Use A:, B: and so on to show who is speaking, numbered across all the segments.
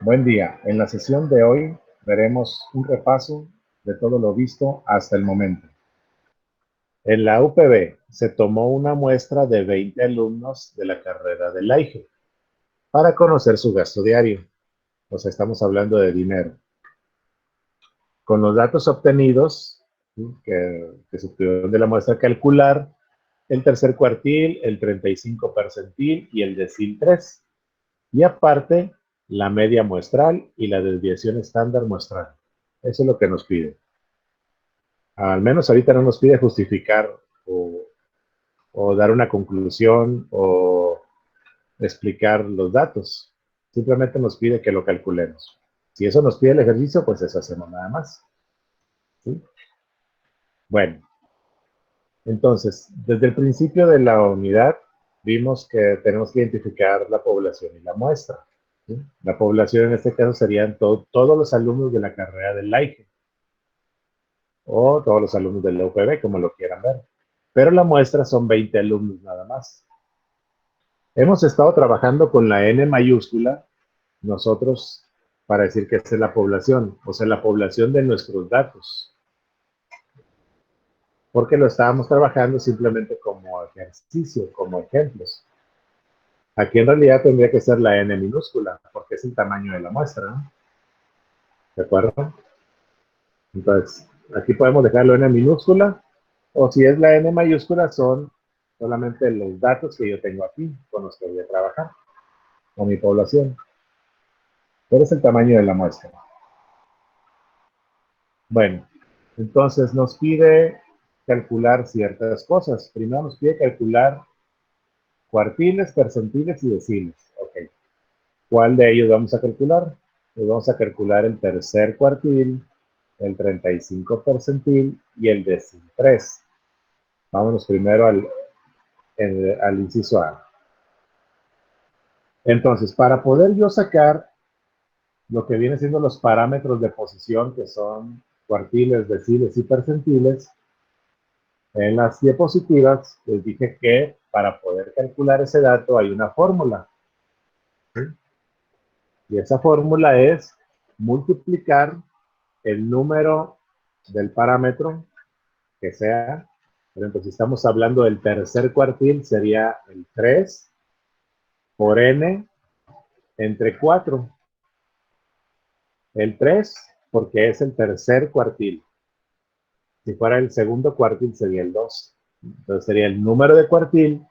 A: Buen día. En la sesión de hoy veremos un repaso de todo lo visto hasta el momento. En la UPB se tomó una muestra de 20 alumnos de la carrera del AIGE para conocer su gasto diario. O sea, estamos hablando de dinero. Con los datos obtenidos, que se obtuvieron de la muestra, calcular el tercer cuartil, el 35 percentil y el decil 3. Y aparte, la media muestral y la desviación estándar muestral. Eso es lo que nos pide. Al menos ahorita no nos pide justificar o, o dar una conclusión o explicar los datos. Simplemente nos pide que lo calculemos. Si eso nos pide el ejercicio, pues eso hacemos nada más. ¿Sí? Bueno, entonces, desde el principio de la unidad, vimos que tenemos que identificar la población y la muestra. ¿Sí? La población en este caso serían todos los alumnos de la carrera del LAIGE o todos los alumnos del UPB, como lo quieran ver. Pero la muestra son 20 alumnos nada más. Hemos estado trabajando con la N mayúscula, nosotros, para decir que esta es la población, o sea, la población de nuestros datos. Porque lo estábamos trabajando simplemente como ejercicio, como ejemplos. Aquí en realidad tendría que ser la N minúscula, porque es el tamaño de la muestra, ¿no? ¿De acuerdo? Entonces, aquí podemos dejarlo N minúscula, o si es la N mayúscula, son solamente los datos que yo tengo aquí, con los que voy a trabajar, con mi población. ¿Cuál es el tamaño de la muestra? Bueno, entonces nos pide calcular ciertas cosas. Primero nos pide calcular cuartiles, percentiles y deciles. Ok. ¿Cuál de ellos vamos a calcular? Pues vamos a calcular el tercer cuartil, el 35 percentil y el decil 3. Vámonos primero al inciso A. Entonces, para poder yo sacar lo que viene siendo los parámetros de posición, que son cuartiles, deciles y percentiles, en las diapositivas les dije que para poder calcular ese dato hay una fórmula. ¿Sí? Y esa fórmula es multiplicar el número del parámetro que sea. Por ejemplo, si estamos hablando del tercer cuartil, sería el 3 por n entre 4. El 3 porque es el tercer cuartil. Si fuera el segundo cuartil sería el 2. Entonces sería el número de cuartil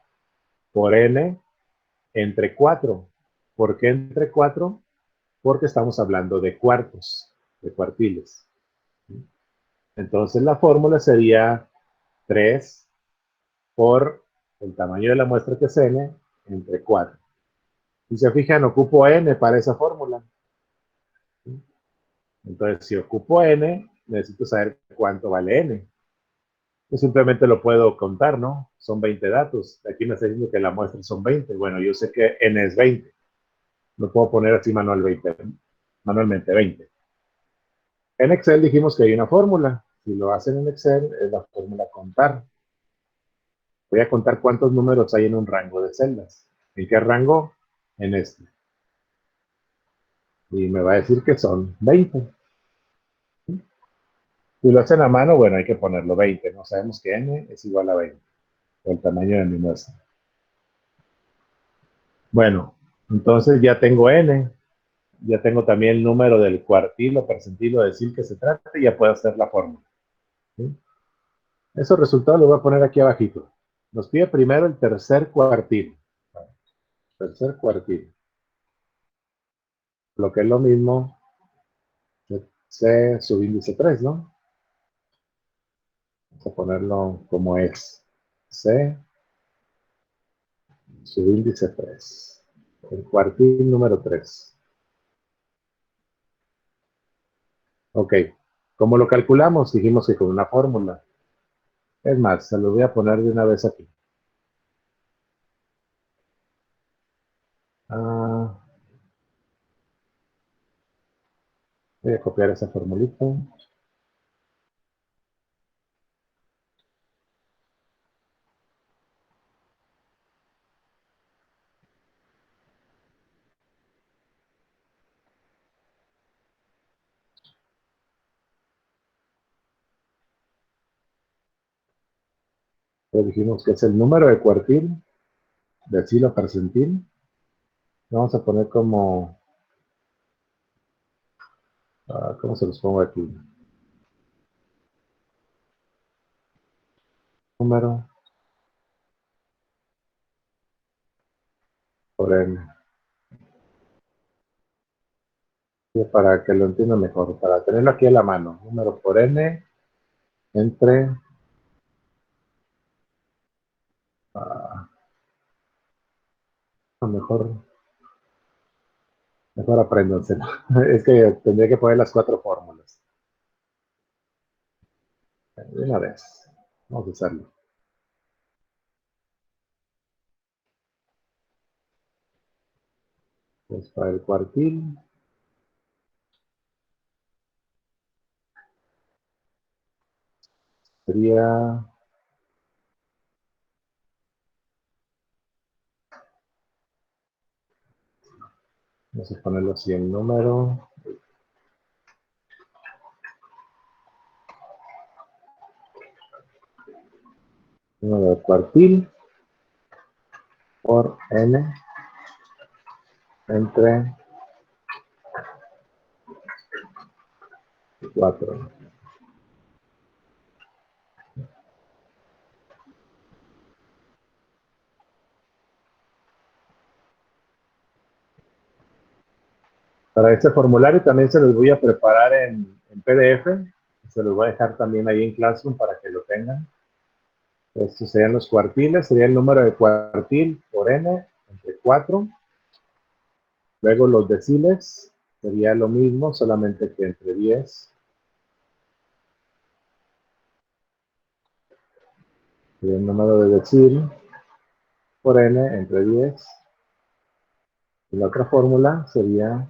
A: por n entre 4. ¿Por qué entre 4? Porque estamos hablando de cuartos, de cuartiles. Entonces la fórmula sería 3 por el tamaño de la muestra que es n entre 4. Si se fijan, ocupo n para esa fórmula. Entonces, si ocupo n, necesito saber cuánto vale n. Yo simplemente lo puedo contar, ¿no? Son 20 datos. Aquí me está diciendo que la muestra son 20. Bueno, yo sé que n es 20. Lo puedo poner así manualmente 20. En Excel dijimos que hay una fórmula. Si lo hacen en Excel, es la fórmula contar. Voy a contar cuántos números hay en un rango de celdas. ¿En qué rango? En este. Y me va a decir que son 20. Si lo hacen a mano, bueno, hay que ponerlo 20. No sabemos que n es igual a 20. El tamaño de mi muestra. Bueno, entonces ya tengo n. Ya tengo también el número del cuartil o percentil o decil que se trata y ya puedo hacer la fórmula. ¿Sí? Esos resultados los voy a poner aquí abajito. Nos pide primero el tercer cuartil. Tercer cuartil. Lo que es lo mismo que C subíndice 3, ¿no? Vamos a ponerlo como es. C subíndice 3. El cuartil número 3. Ok. ¿Cómo lo calculamos? Dijimos que con una fórmula. Es más, se lo voy a poner de una vez aquí. Ah, voy a copiar esa formulita. dijimos que es el número de cuartil, decil o percentil. Vamos a poner como, ¿cómo se los pongo aquí? Número por n. Y para que lo entienda mejor, para tenerlo aquí a la mano. Número por n entre, mejor, mejor apréndanselo. Es que tendría que poner las 4 fórmulas. De una vez. Vamos a hacerlo. Pues para el cuartil sería, vamos a ponerlo así, el número de cuartil por n entre 4. Para este formulario también se los voy a preparar en PDF. Se los voy a dejar también ahí en Classroom para que lo tengan. Estos serían los cuartiles, sería el número de cuartil por n entre 4. Luego los deciles, sería lo mismo, solamente que entre 10. Sería el número de decil por n entre 10. Y la otra fórmula sería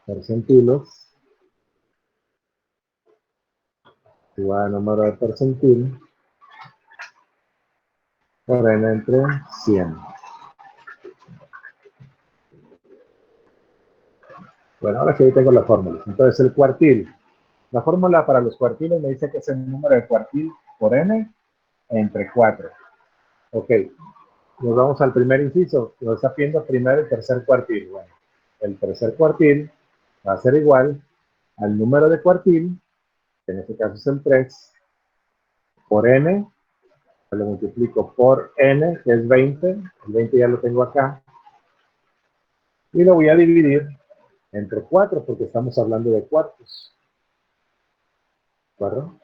A: percentilos igual al número de percentil por n entre 100. Bueno, ahora sí ahí tengo la fórmula. Entonces el cuartil. La fórmula para los cuartiles me dice que es el número de cuartil por n entre 4. Ok, nos vamos al primer inciso. Nos está pidiendo primero el tercer cuartil. Bueno, el tercer cuartil va a ser igual al número de cuartil, que en este caso es el 3, por n, lo multiplico por n, que es 20, el 20 ya lo tengo acá, y lo voy a dividir entre 4, porque estamos hablando de cuartos, ¿de acuerdo?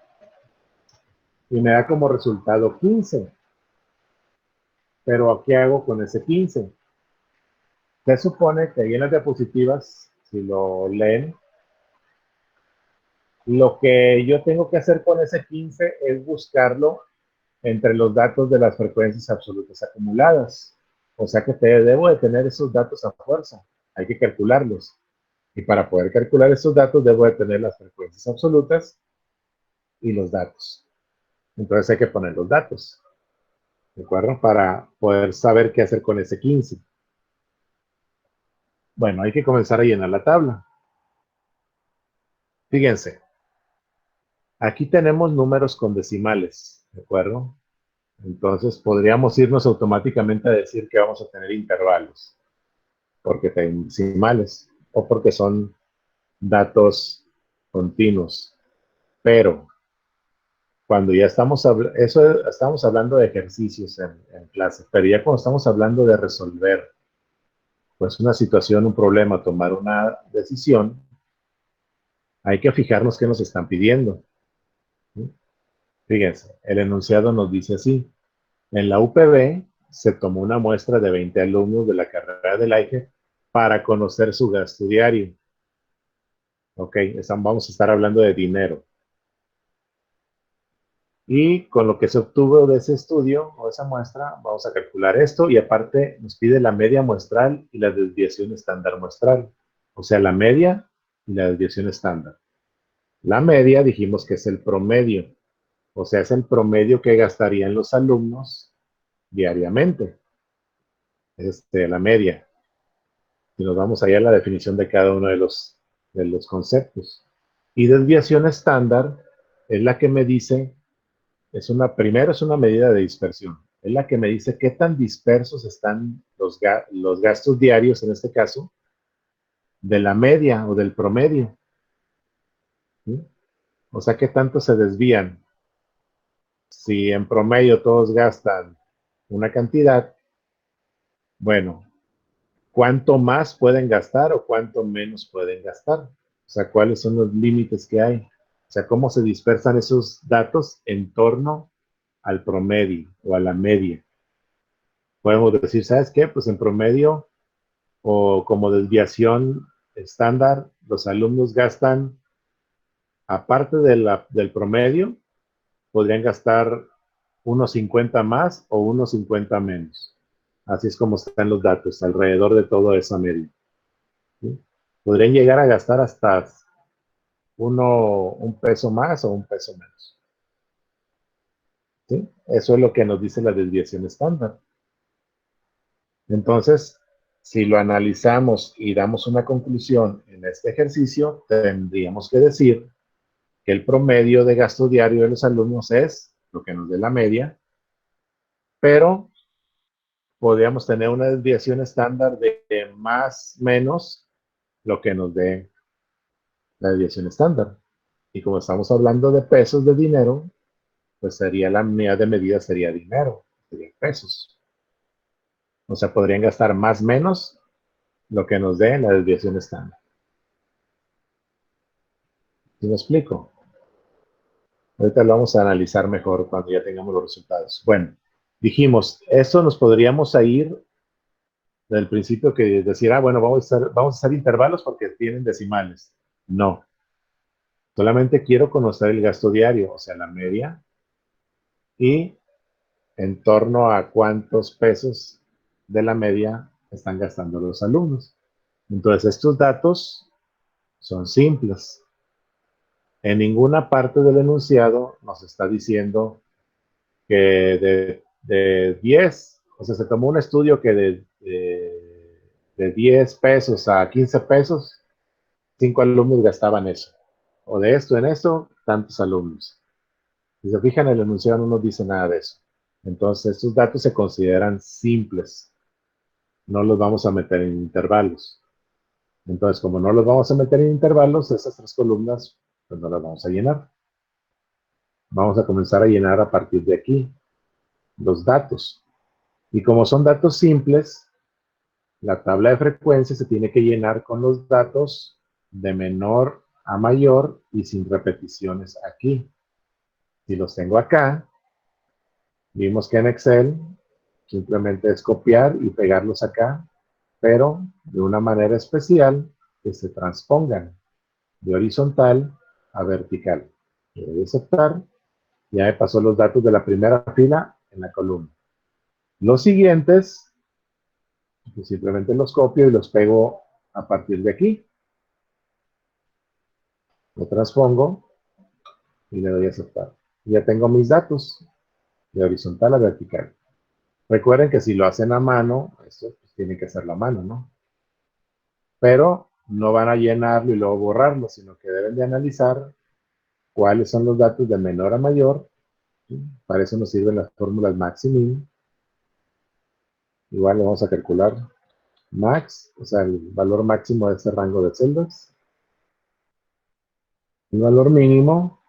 A: Y me da como resultado 15. Pero ¿qué hago con ese 15? Se supone que ahí en las diapositivas, si lo leen, lo que yo tengo que hacer con ese 15 es buscarlo entre los datos de las frecuencias absolutas acumuladas. O sea que debo de tener esos datos a fuerza. Hay que calcularlos. Y para poder calcular esos datos, debo de tener las frecuencias absolutas y los datos. Entonces hay que poner los datos, ¿de acuerdo? Para poder saber qué hacer con ese 15. Bueno, hay que comenzar a llenar la tabla. Fíjense, aquí tenemos números con decimales, ¿de acuerdo? Entonces podríamos irnos automáticamente a decir que vamos a tener intervalos, porque tienen decimales o porque son datos continuos. Pero cuando ya estamos estamos hablando de ejercicios en clase, pero ya cuando estamos hablando de resolver pues una situación, un problema, tomar una decisión, hay que fijarnos qué nos están pidiendo. ¿Sí? Fíjense, el enunciado nos dice así: en la UPB se tomó una muestra de 20 alumnos de la carrera del AIGE para conocer su gasto diario. Ok, vamos a estar hablando de dinero. Y con lo que se obtuvo de ese estudio o esa muestra, vamos a calcular esto y aparte nos pide la media muestral y la desviación estándar muestral. O sea, la media y la desviación estándar. La media dijimos que es el promedio. O sea, es el promedio que gastarían los alumnos diariamente. La media. Y nos vamos allá a la definición de cada uno de los conceptos. Y desviación estándar es la que me dice, primero es una medida de dispersión, es la que me dice qué tan dispersos están los gastos diarios, en este caso, de la media o del promedio, ¿sí? O sea, qué tanto se desvían. Si en promedio todos gastan una cantidad, bueno, ¿cuánto más pueden gastar o cuánto menos pueden gastar? O sea, ¿cuáles son los límites que hay? O sea, ¿cómo se dispersan esos datos en torno al promedio o a la media? Podemos decir, ¿sabes qué? Pues en promedio o como desviación estándar, los alumnos gastan, aparte del promedio, podrían gastar unos 50 más o unos 50 menos. Así es como están los datos alrededor de toda esa media, ¿sí? Podrían llegar a gastar hasta un peso más o un peso menos, ¿sí? Eso es lo que nos dice la desviación estándar. Entonces, si lo analizamos y damos una conclusión en este ejercicio, tendríamos que decir que el promedio de gasto diario de los alumnos es lo que nos dé la media, pero podríamos tener una desviación estándar de más menos lo que nos dé la desviación estándar. Y como estamos hablando de pesos de dinero, pues sería la unidad de medida sería dinero, sería pesos. O sea, podrían gastar más menos lo que nos dé la desviación estándar. ¿Sí me explico? Ahorita lo vamos a analizar mejor cuando ya tengamos los resultados. Bueno, dijimos, esto nos podríamos ir del principio que decir, bueno, vamos a hacer intervalos porque tienen decimales. No, solamente quiero conocer el gasto diario, o sea, la media, y en torno a cuántos pesos de la media están gastando los alumnos. Entonces, estos datos son simples. En ninguna parte del enunciado nos está diciendo que de 10, o sea, se tomó un estudio que de 10 pesos a 15 pesos, 5 alumnos gastaban eso. O de esto en esto, tantos alumnos. Si se fijan, el enunciado no nos dice nada de eso. Entonces, estos datos se consideran simples. No los vamos a meter en intervalos. Entonces, como no los vamos a meter en intervalos, esas tres columnas, pues no las vamos a llenar. Vamos a comenzar a llenar a partir de aquí los datos. Y como son datos simples, la tabla de frecuencia se tiene que llenar con los datos de menor a mayor y sin repeticiones aquí. Si los tengo acá, vimos que en Excel simplemente es copiar y pegarlos acá, pero de una manera especial que se transpongan de horizontal a vertical. Le doy a aceptar, ya me pasó los datos de la primera fila en la columna. Los siguientes, pues simplemente los copio y los pego a partir de aquí. Lo transpongo y le doy a aceptar. Ya tengo mis datos de horizontal a vertical. Recuerden que si lo hacen a mano, esto pues, tiene que hacerlo a mano, ¿no? Pero no van a llenarlo y luego borrarlo, sino que deben de analizar cuáles son los datos de menor a mayor. ¿Sí? Para eso nos sirven las fórmulas max y min. Igual le vamos a calcular max, o sea, el valor máximo de ese rango de celdas. El valor mínimo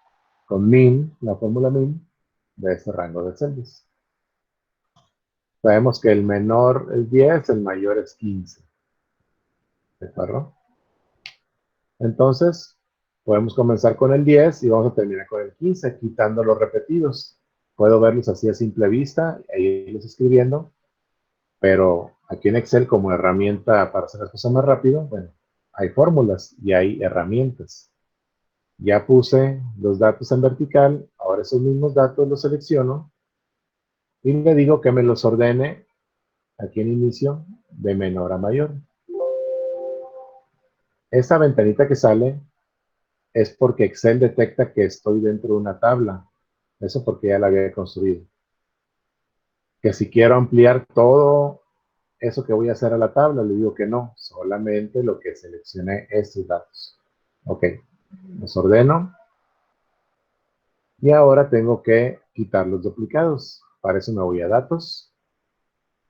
A: con min, la fórmula min, de ese rango de celdas. Sabemos que el menor es 10, el mayor es 15. ¿De acuerdo? Entonces, podemos comenzar con el 10 y vamos a terminar con el 15, quitando los repetidos. Puedo verlos así a simple vista e irlos escribiendo, pero aquí en Excel como herramienta para hacer las cosas más rápido, bueno, hay fórmulas y hay herramientas. Ya puse los datos en vertical, ahora esos mismos datos los selecciono y le digo que me los ordene aquí en inicio de menor a mayor. Esta ventanita que sale es porque Excel detecta que estoy dentro de una tabla. Eso porque ya la había construido. Que si quiero ampliar todo eso que voy a hacer a la tabla, le digo que no, solamente lo que seleccioné estos datos. Ok, los ordeno Y ahora tengo que quitar los duplicados. Para eso me voy a datos.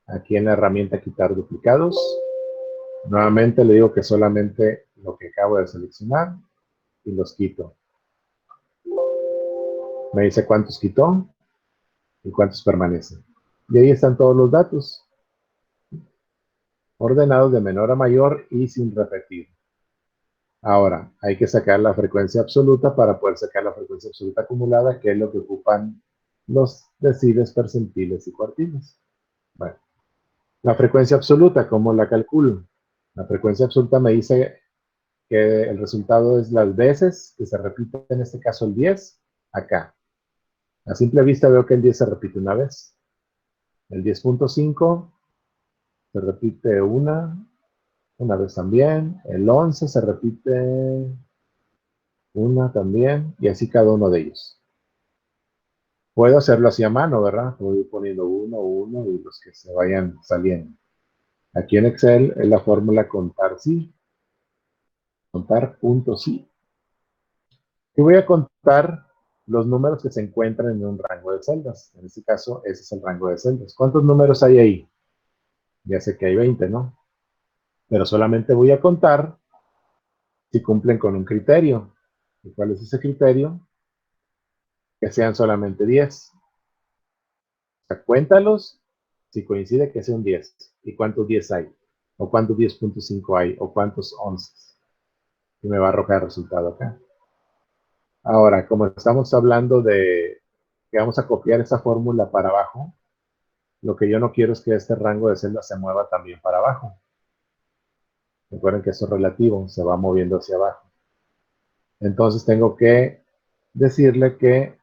A: Aquí en la herramienta quitar duplicados. Nuevamente le digo que solamente lo que acabo de seleccionar y los quito. Me dice cuántos quitó y cuántos permanecen. Y ahí están todos los datos, ordenados de menor a mayor y sin repetir. Ahora, hay que sacar la frecuencia absoluta para poder sacar la frecuencia absoluta acumulada, que es lo que ocupan los deciles, percentiles y cuartiles. Bueno, la frecuencia absoluta, ¿cómo la calculo? La frecuencia absoluta me dice que el resultado es las veces que se repite, en este caso el 10, acá. A simple vista veo que el 10 se repite una vez. El 10.5 se repite una vez también. El 11 se repite una también, y así cada uno de ellos. Puedo hacerlo así a mano, ¿verdad? Voy poniendo uno y los que se vayan saliendo. Aquí en Excel es la fórmula contar sí. Contar punto sí. Y voy a contar los números que se encuentran en un rango de celdas. En este caso, ese es el rango de celdas. ¿Cuántos números hay ahí? Ya sé que hay 20, ¿no? Pero solamente voy a contar si cumplen con un criterio. ¿Y cuál es ese criterio? Que sean solamente 10. O sea, cuéntalos si coincide que sea un 10. ¿Y cuántos 10 hay? ¿O cuántos 10.5 hay? ¿O cuántos 11? Y me va a arrojar el resultado acá. Ahora, como estamos hablando de que vamos a copiar esa fórmula para abajo, lo que yo no quiero es que este rango de celdas se mueva también para abajo. Recuerden que eso es relativo, se va moviendo hacia abajo. Entonces tengo que decirle que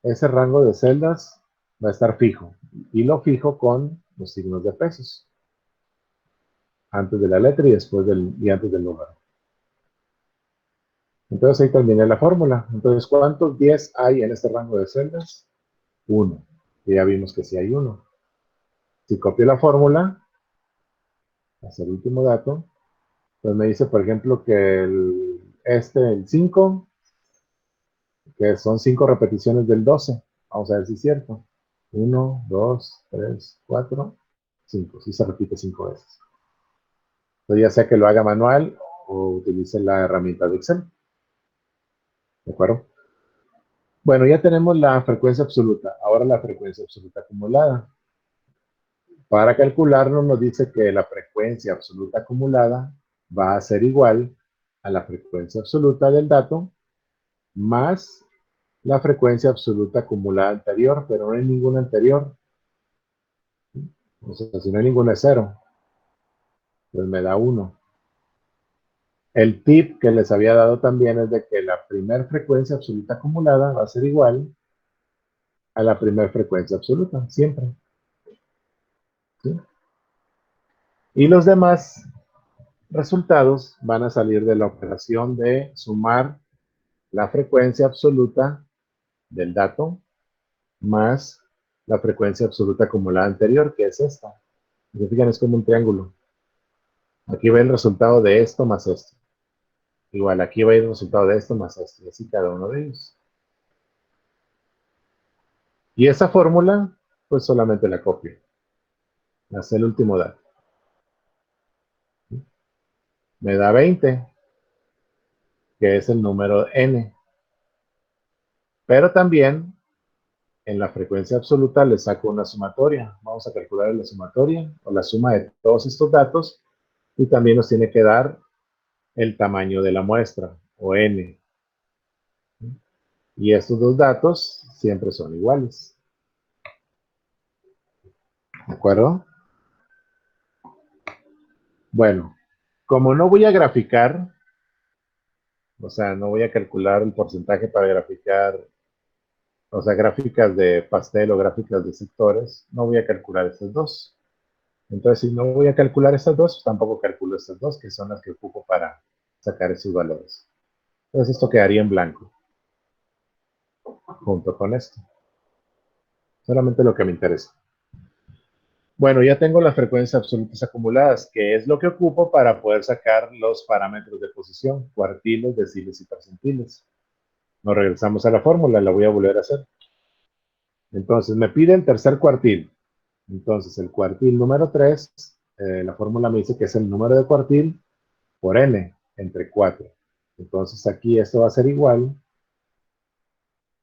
A: ese rango de celdas va a estar fijo. Y lo fijo con los signos de pesos. Antes de la letra y después y antes del número. Entonces ahí terminé la fórmula. Entonces, ¿cuántos 10 hay en este rango de celdas? 1. Y ya vimos que sí hay 1. Si copio la fórmula, hasta el último dato, pues me dice, por ejemplo, que el 5, que son 5 repeticiones del 12. Vamos a ver si es cierto. 1, 2, 3, 4, 5. Sí se repite 5 veces. Entonces ya sea que lo haga manual o utilice la herramienta de Excel. ¿De acuerdo? Bueno, ya tenemos la frecuencia absoluta. Ahora la frecuencia absoluta acumulada. Para calcularlo nos dice que la frecuencia absoluta acumulada va a ser igual a la frecuencia absoluta del dato más la frecuencia absoluta acumulada anterior, pero no hay ninguna anterior. O sea, si no hay ninguna es 0, pues me da 1. El tip que les había dado también es de que la primera frecuencia absoluta acumulada va a ser igual a la primera frecuencia absoluta, siempre. ¿Sí? Y los demás resultados van a salir de la operación de sumar la frecuencia absoluta del dato más la frecuencia absoluta acumulada anterior, que es esta. Si fijan, es como un triángulo. Aquí va el resultado de esto más esto. Igual, aquí va el resultado de esto más esto. Y así cada uno de ellos. Y esa fórmula, pues solamente la copio. Hasta el último dato. Me da 20, que es el número n. Pero también en la frecuencia absoluta le saco una sumatoria. Vamos a calcular la sumatoria o la suma de todos estos datos y también nos tiene que dar el tamaño de la muestra o n. Y estos dos datos siempre son iguales. ¿De acuerdo? Bueno, como no voy a graficar, o sea, no voy a calcular el porcentaje para graficar, o sea, gráficas de pastel o gráficas de sectores, no voy a calcular estas dos. Entonces, si no voy a calcular estas dos, tampoco calculo estas dos, que son las que ocupo para sacar esos valores. Entonces, esto quedaría en blanco, junto con esto. Solamente lo que me interesa. Bueno, ya tengo las frecuencias absolutas acumuladas, que es lo que ocupo para poder sacar los parámetros de posición, cuartiles, deciles y percentiles. Nos regresamos a la fórmula, la voy a volver a hacer. Entonces, me pide el tercer cuartil. Entonces, el cuartil número 3, la fórmula me dice que es el número de cuartil por n entre 4. Entonces, aquí esto va a ser igual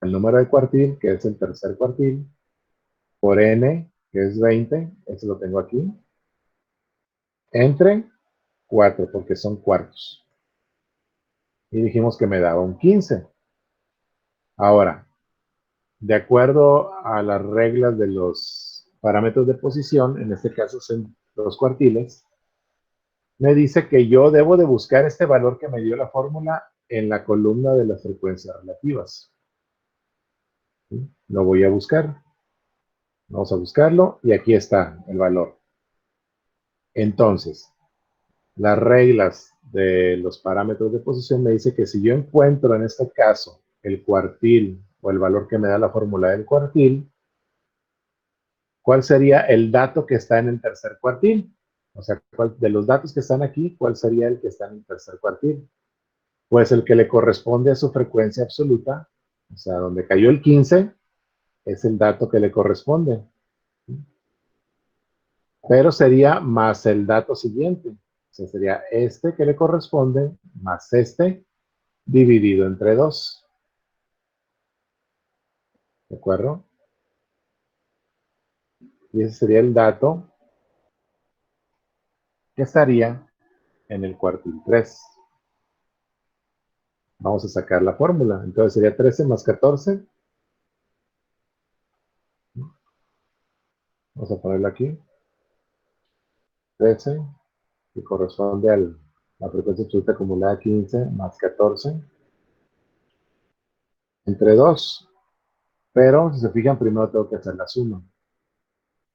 A: al número de cuartil, que es el tercer cuartil, por n, que es 20, eso lo tengo aquí, entre 4, porque son cuartos. Y dijimos que me daba un 15. Ahora, de acuerdo a las reglas de los parámetros de posición, en este caso son los cuartiles, me dice que yo debo de buscar este valor que me dio la fórmula en la columna de las frecuencias relativas. ¿Sí? Lo voy a buscar. Vamos a buscarlo y aquí está el valor. Entonces, las reglas de los parámetros de posición me dice que si yo encuentro en este caso el cuartil o el valor que me da la fórmula del cuartil, ¿cuál sería el dato que está en el tercer cuartil? O sea, de los datos que están aquí, ¿cuál sería el que está en el tercer cuartil? Pues el que le corresponde a su frecuencia absoluta, o sea, donde cayó el 15, es el dato que le corresponde. Pero sería más el dato siguiente. O sea, sería este que le corresponde más este dividido entre 2. ¿De acuerdo? Y ese sería el dato que estaría en el cuartil 3. Vamos a sacar la fórmula. Entonces sería 13 más 14. Vamos a ponerlo aquí. 13, que corresponde a la frecuencia absoluta acumulada 15 más 14 entre 2. Pero si se fijan, primero tengo que hacer la suma. O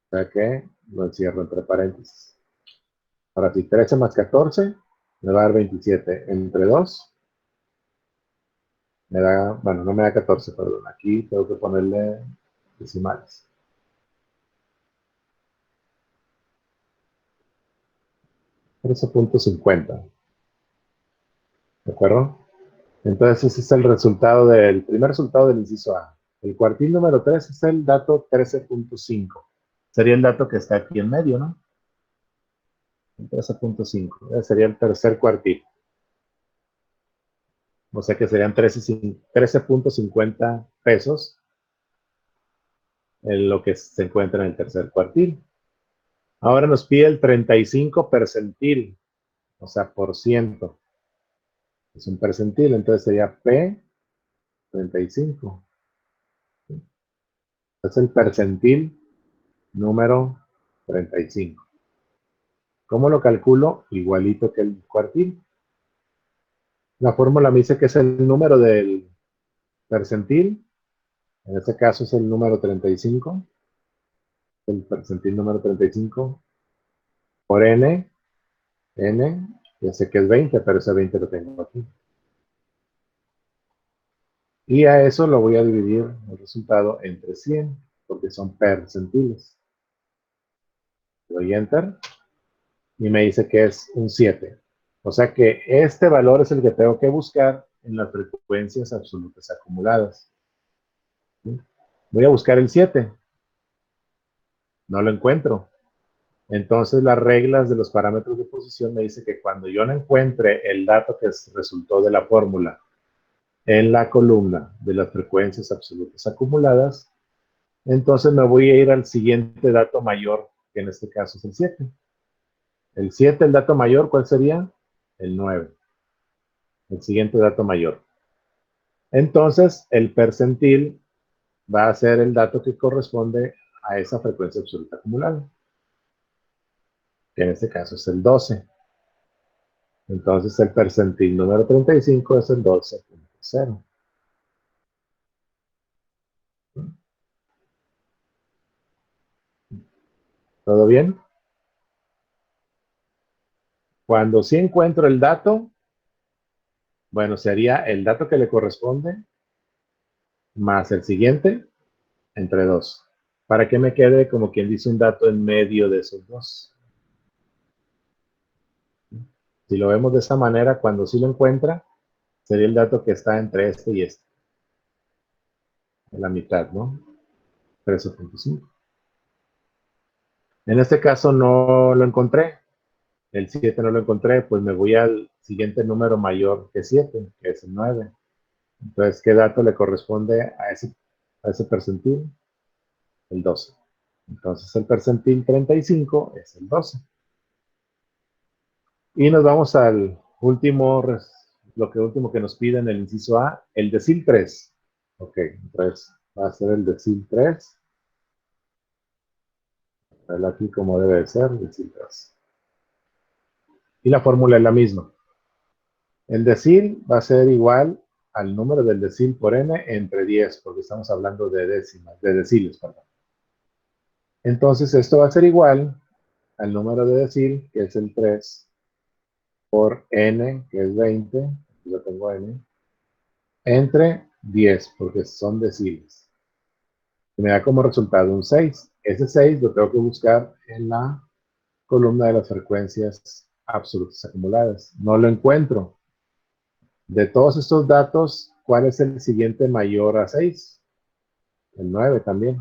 A: sea que lo encierro entre paréntesis. Ahora sí, 13 más 14 me va a dar 27. Entre 2 me da, bueno, no me da 14, perdón. Aquí tengo que ponerle decimales. 13.50. ¿De acuerdo? Entonces ese es el resultado del primer resultado del inciso A. El cuartil número 3 es el dato 13.5. Sería el dato que está aquí en medio, ¿no? 13.5. Sería el tercer cuartil. O sea que serían 13.50 pesos en lo que se encuentra en el tercer cuartil. Ahora nos pide el 35 percentil, o sea, por ciento. Es un percentil, entonces sería P 35. Es el percentil número 35. ¿Cómo lo calculo? Igualito que el cuartil. La fórmula me dice que es el número del percentil. En este caso es el número 35. El percentil número 35 por n. N, ya sé que es 20, pero ese 20 lo tengo aquí. Y a eso lo voy a dividir el resultado entre 100, porque son percentiles. Le doy Enter y me dice que es un 7. O sea que este valor es el que tengo que buscar en las frecuencias absolutas acumuladas. ¿Sí? Voy a buscar el 7. No lo encuentro. Entonces las reglas de los parámetros de posición me dice que cuando yo no encuentre el dato que resultó de la fórmula en la columna de las frecuencias absolutas acumuladas, entonces me voy a ir al siguiente dato mayor, que en este caso es el 7. El 7, el dato mayor, ¿cuál sería? El 9. El siguiente dato mayor. Entonces, el percentil va a ser el dato que corresponde a esa frecuencia absoluta acumulada, que en este caso es el 12. Entonces, el percentil número 35 es el 12.0. ¿Todo bien? Cuando sí encuentro el dato, bueno, sería el dato que le corresponde más el siguiente entre 2. Para que me quede como quien dice un dato en medio de esos dos. Si lo vemos de esa manera, cuando sí lo encuentra, sería el dato que está entre este y este. la mitad, ¿no? 13.5. En este caso no lo encontré. El 7 no lo encontré, pues me voy al siguiente número mayor que 7, que es el 9. Entonces, ¿qué dato le corresponde a ese percentil? El 12. Entonces, el percentil 35 es el 12. Y nos vamos al último, último que nos pide en el inciso A, el decil 3. Ok, entonces va a ser el decil 3. Aquí como debe de ser, decil 3. Y la fórmula es la misma. El decil va a ser igual al número del decil por n entre 10, porque estamos hablando de décimas, de deciles, perdón. Entonces esto va a ser igual al número de decil, que es el 3, por n, que es 20, yo tengo n, entre 10, porque son deciles. Y me da como resultado un 6. Ese 6 lo tengo que buscar en la columna de las frecuencias absolutas acumuladas. No lo encuentro. De todos estos datos, ¿cuál es el siguiente mayor a 6? El 9 también.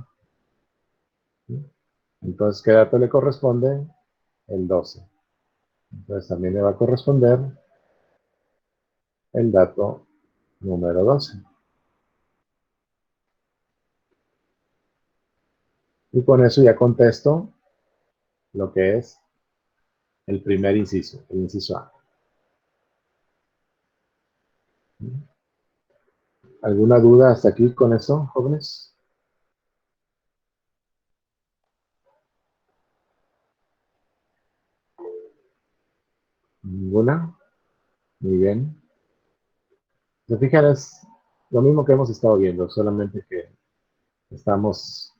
A: Entonces, ¿qué dato le corresponde? El 12. Entonces, también le va a corresponder el dato número 12. Y con eso ya contesto lo que es el primer inciso, el inciso A. ¿Alguna duda hasta aquí con eso, jóvenes? ¿Ninguna? Muy bien. Se fijan, es lo mismo que hemos estado viendo, solamente que estamos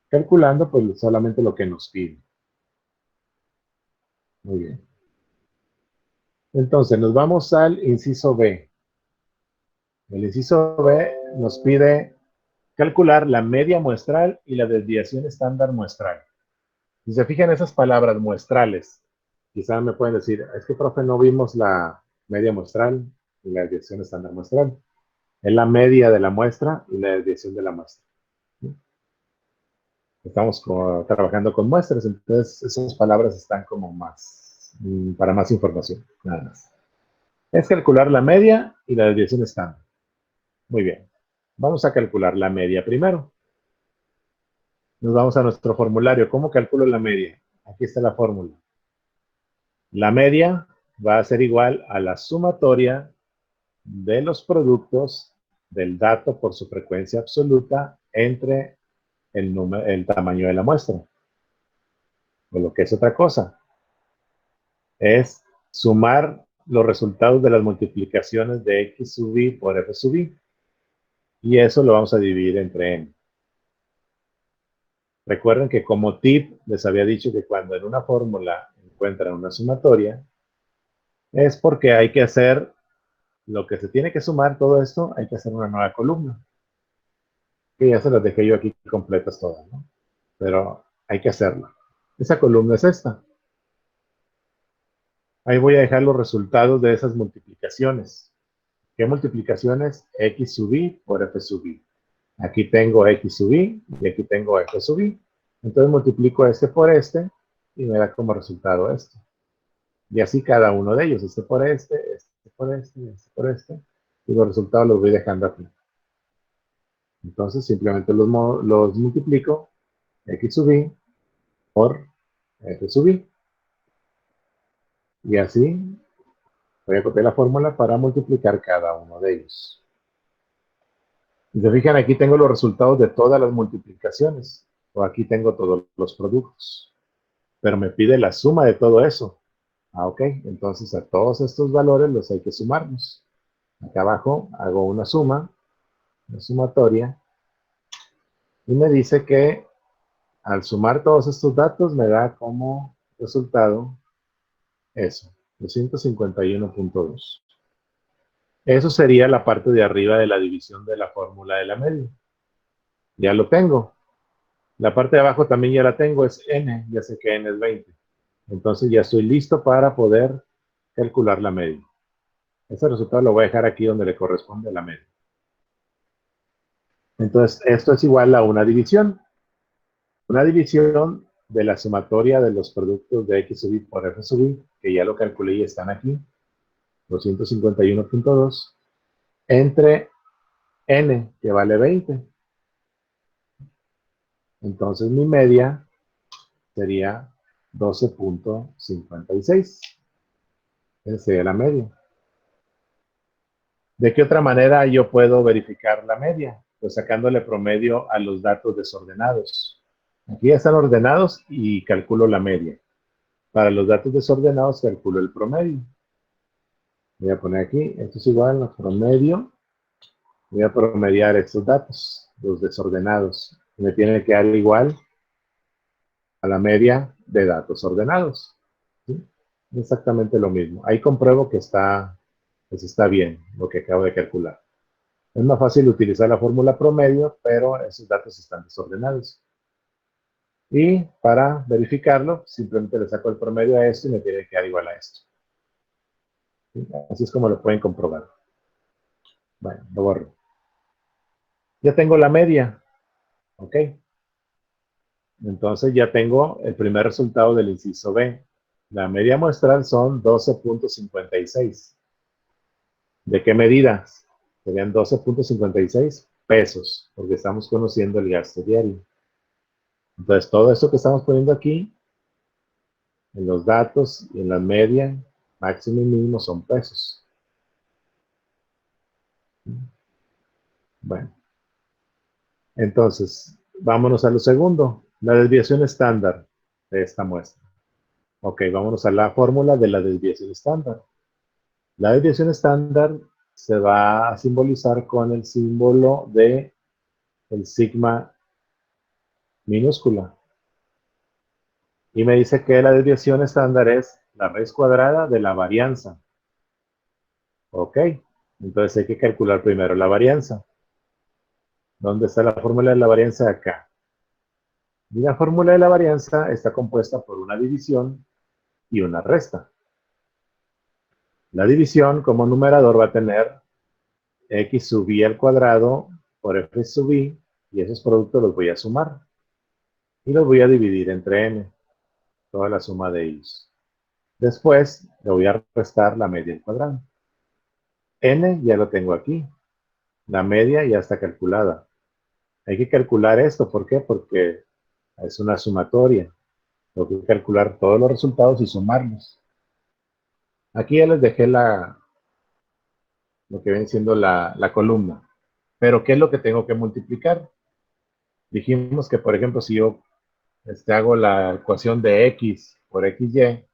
A: calculando pues solamente lo que nos pide. Muy bien. Entonces, nos vamos al inciso B. El inciso B nos pide calcular la media muestral y la desviación estándar muestral. Si se fijan esas palabras muestrales, quizá me pueden decir, es que, profe, no vimos la media muestral y la desviación estándar muestral. Es la media de la muestra y la desviación de la muestra. Estamos trabajando con muestras, entonces esas palabras están como más, para más información, nada más. Es calcular la media y la desviación estándar. Muy bien. Vamos a calcular la media primero. Nos vamos a nuestro formulario. ¿Cómo calculo la media? Aquí está la fórmula. La media va a ser igual a la sumatoria de los productos del dato por su frecuencia absoluta entre el tamaño de la muestra. O lo que es otra cosa. Es sumar los resultados de las multiplicaciones de x sub i por f sub i. Y eso lo vamos a dividir entre n. Recuerden que como tip les había dicho que cuando en una fórmula encuentran una sumatoria, es porque hay que hacer lo que se tiene que sumar todo esto, hay que hacer una nueva columna. Que ya se las dejé yo aquí completas todas, ¿no? Pero hay que hacerlo. Esa columna es esta. Ahí voy a dejar los resultados de esas multiplicaciones. ¿Qué multiplicaciones? X sub i por f sub i. Aquí tengo x sub i y aquí tengo f sub i. Entonces multiplico este por este y me da como resultado esto. Y así cada uno de ellos, este por este, este por este, este por este. Y los resultados los voy dejando aquí. Entonces simplemente los multiplico x sub i por f sub i. Y así voy a copiar la fórmula para multiplicar cada uno de ellos. Si se fijan, aquí tengo los resultados de todas las multiplicaciones. O aquí tengo todos los productos. Pero me pide la suma de todo eso. Ok, entonces a todos estos valores los hay que sumarlos. Acá abajo hago una suma, una sumatoria, y me dice que al sumar todos estos datos me da como resultado eso, 251.2. Eso sería la parte de arriba de la división de la fórmula de la media. Ya lo tengo. La parte de abajo también ya la tengo, es n, ya sé que n es 20. Entonces ya estoy listo para poder calcular la media. Ese resultado lo voy a dejar aquí donde le corresponde la media. Entonces, esto es igual a una división. Una división de la sumatoria de los productos de X sub i por F sub i, que ya lo calculé y están aquí, 251.2, entre N, que vale 20. Entonces mi media sería 12.56. Esa sería la media. ¿De qué otra manera yo puedo verificar la media? Pues sacándole promedio a los datos desordenados. Aquí ya están ordenados y calculo la media. Para los datos desordenados calculo el promedio. Voy a poner aquí, esto es igual a promedio. Voy a promediar estos datos, los desordenados. Me tiene que dar igual a la media de datos ordenados. ¿Sí? Exactamente lo mismo. Ahí compruebo que pues está bien lo que acabo de calcular. Es más fácil utilizar la fórmula promedio, pero esos datos están desordenados. Y para verificarlo, simplemente le saco el promedio a esto y me tiene que dar igual a esto. ¿Sí? Así es como lo pueden comprobar. Bueno, lo borro. Ya tengo la media. ¿Ok? Entonces ya tengo el primer resultado del inciso B. La media muestral son 12.56. ¿De qué medidas? Serían 12.56 pesos, porque estamos conociendo el gasto diario. Entonces, todo esto que estamos poniendo aquí, en los datos y en la media, máximo y mínimo son pesos. Bueno, entonces, vámonos a lo segundo, la desviación estándar de esta muestra. Ok, vámonos a la fórmula de la desviación estándar. La desviación estándar se va a simbolizar con el símbolo de el sigma minúscula. Y me dice que la desviación estándar es la raíz cuadrada de la varianza. Ok, entonces hay que calcular primero la varianza. ¿Dónde está la fórmula de la varianza? Acá. Y la fórmula de la varianza está compuesta por una división y una resta. La división como numerador va a tener x sub i al cuadrado por f sub i, y esos productos los voy a sumar. Y los voy a dividir entre n, toda la suma de ellos. Después le voy a restar la media al cuadrado. N ya lo tengo aquí. La media ya está calculada. Hay que calcular esto. ¿Por qué? Porque es una sumatoria. Tengo que calcular todos los resultados y sumarlos. Aquí ya les dejé lo que viene siendo la columna. Pero ¿qué es lo que tengo que multiplicar? Dijimos que, por ejemplo, si yo hago la ecuación de x por xy,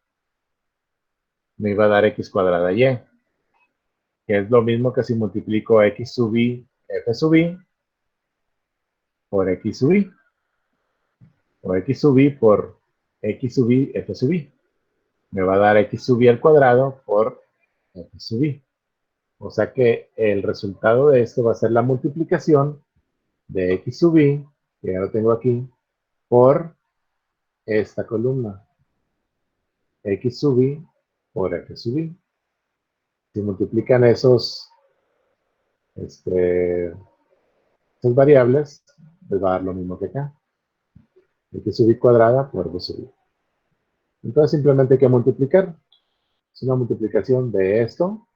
A: me iba a dar x cuadrada y, que es lo mismo que si multiplico x sub i, f sub i, por x sub i, o x sub i por x sub i, f sub i. Me va a dar x sub i al cuadrado por f sub i. O sea que el resultado de esto va a ser la multiplicación de x sub i, que ya lo tengo aquí, por esta columna. X sub i por f sub i. Si multiplican esas variables, les va a dar lo mismo que acá. X sub i cuadrada por f sub i. Entonces simplemente hay que multiplicar. Es una multiplicación de esto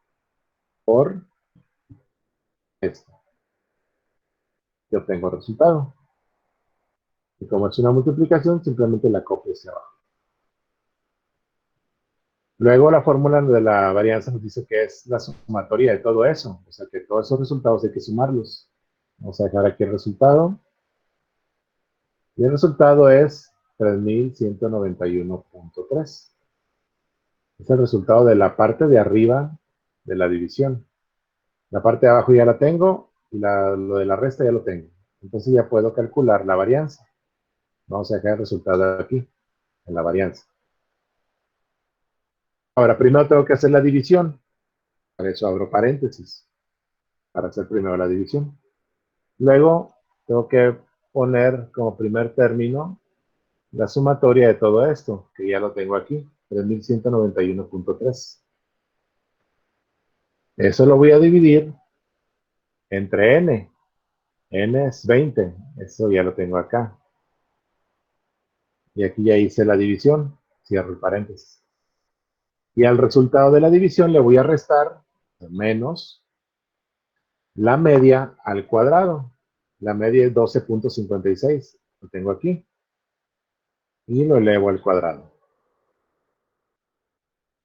A: por esto. Y obtengo el resultado. Y como es una multiplicación, simplemente la copio hacia abajo. Luego la fórmula de la varianza nos dice que es la sumatoria de todo eso. O sea que todos esos resultados hay que sumarlos. Vamos a dejar aquí el resultado. Y el resultado es 3191.3. Es el resultado de la parte de arriba de la división. La parte de abajo ya la tengo y lo de la resta ya lo tengo. Entonces ya puedo calcular la varianza. Vamos a dejar el resultado aquí, en la varianza. Ahora, primero tengo que hacer la división. Para eso abro paréntesis, para hacer primero la división. Luego tengo que poner como primer término la sumatoria de todo esto, que ya lo tengo aquí, 3191.3. Eso lo voy a dividir entre n. N es 20. Eso ya lo tengo acá. Y aquí ya hice la división. Cierro el paréntesis. Y al resultado de la división le voy a restar menos la media al cuadrado. La media es 12.56. Lo tengo aquí. Y lo elevo al cuadrado.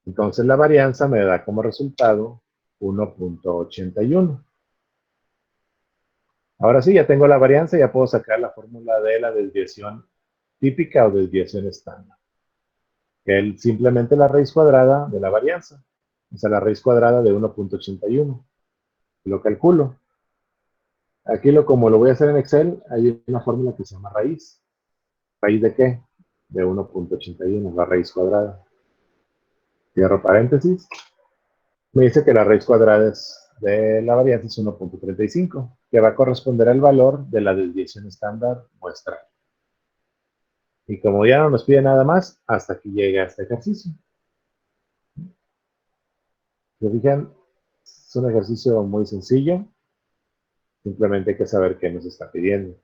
A: Entonces la varianza me da como resultado 1.81. Ahora sí, ya tengo la varianza, ya puedo sacar la fórmula de la desviación típica o desviación estándar. Que es simplemente la raíz cuadrada de la varianza. O sea, la raíz cuadrada de 1.81. Lo calculo. Aquí como lo voy a hacer en Excel, hay una fórmula que se llama raíz. ¿Raíz de qué? De 1.81, la raíz cuadrada. Cierro paréntesis. Me dice que la raíz cuadrada de la varianza es 1.35, que va a corresponder al valor de la desviación estándar muestral. Y como ya no nos pide nada más, hasta aquí llega este ejercicio. ¿Se fijan? Es un ejercicio muy sencillo. Simplemente hay que saber qué nos está pidiendo.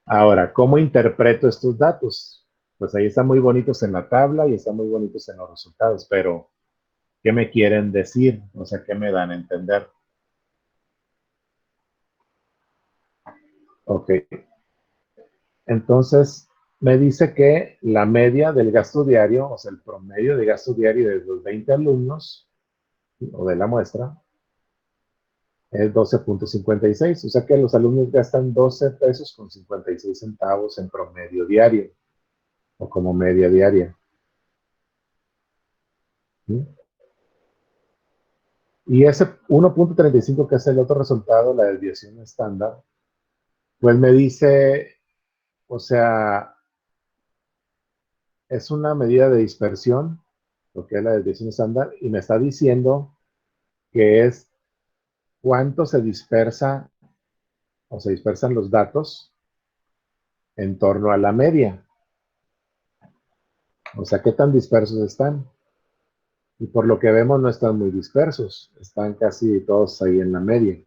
A: Ahora, ¿cómo interpreto estos datos? Pues ahí están muy bonitos en la tabla y están muy bonitos en los resultados, pero ¿qué me quieren decir? O sea, ¿qué me dan a entender? Ok. Entonces, me dice que la media del gasto diario, o sea, el promedio de gasto diario de los 20 alumnos, o de la muestra, es 12.56. O sea que los alumnos gastan 12 pesos con 56 centavos en promedio diario, o como media diaria. ¿Sí? Y ese 1.35, que es el otro resultado, la desviación estándar, pues me dice, o sea, es una medida de dispersión, lo que es la desviación estándar, y me está diciendo que es cuánto se dispersa o se dispersan los datos en torno a la media. O sea, qué tan dispersos están. Y por lo que vemos no están muy dispersos, están casi todos ahí en la media.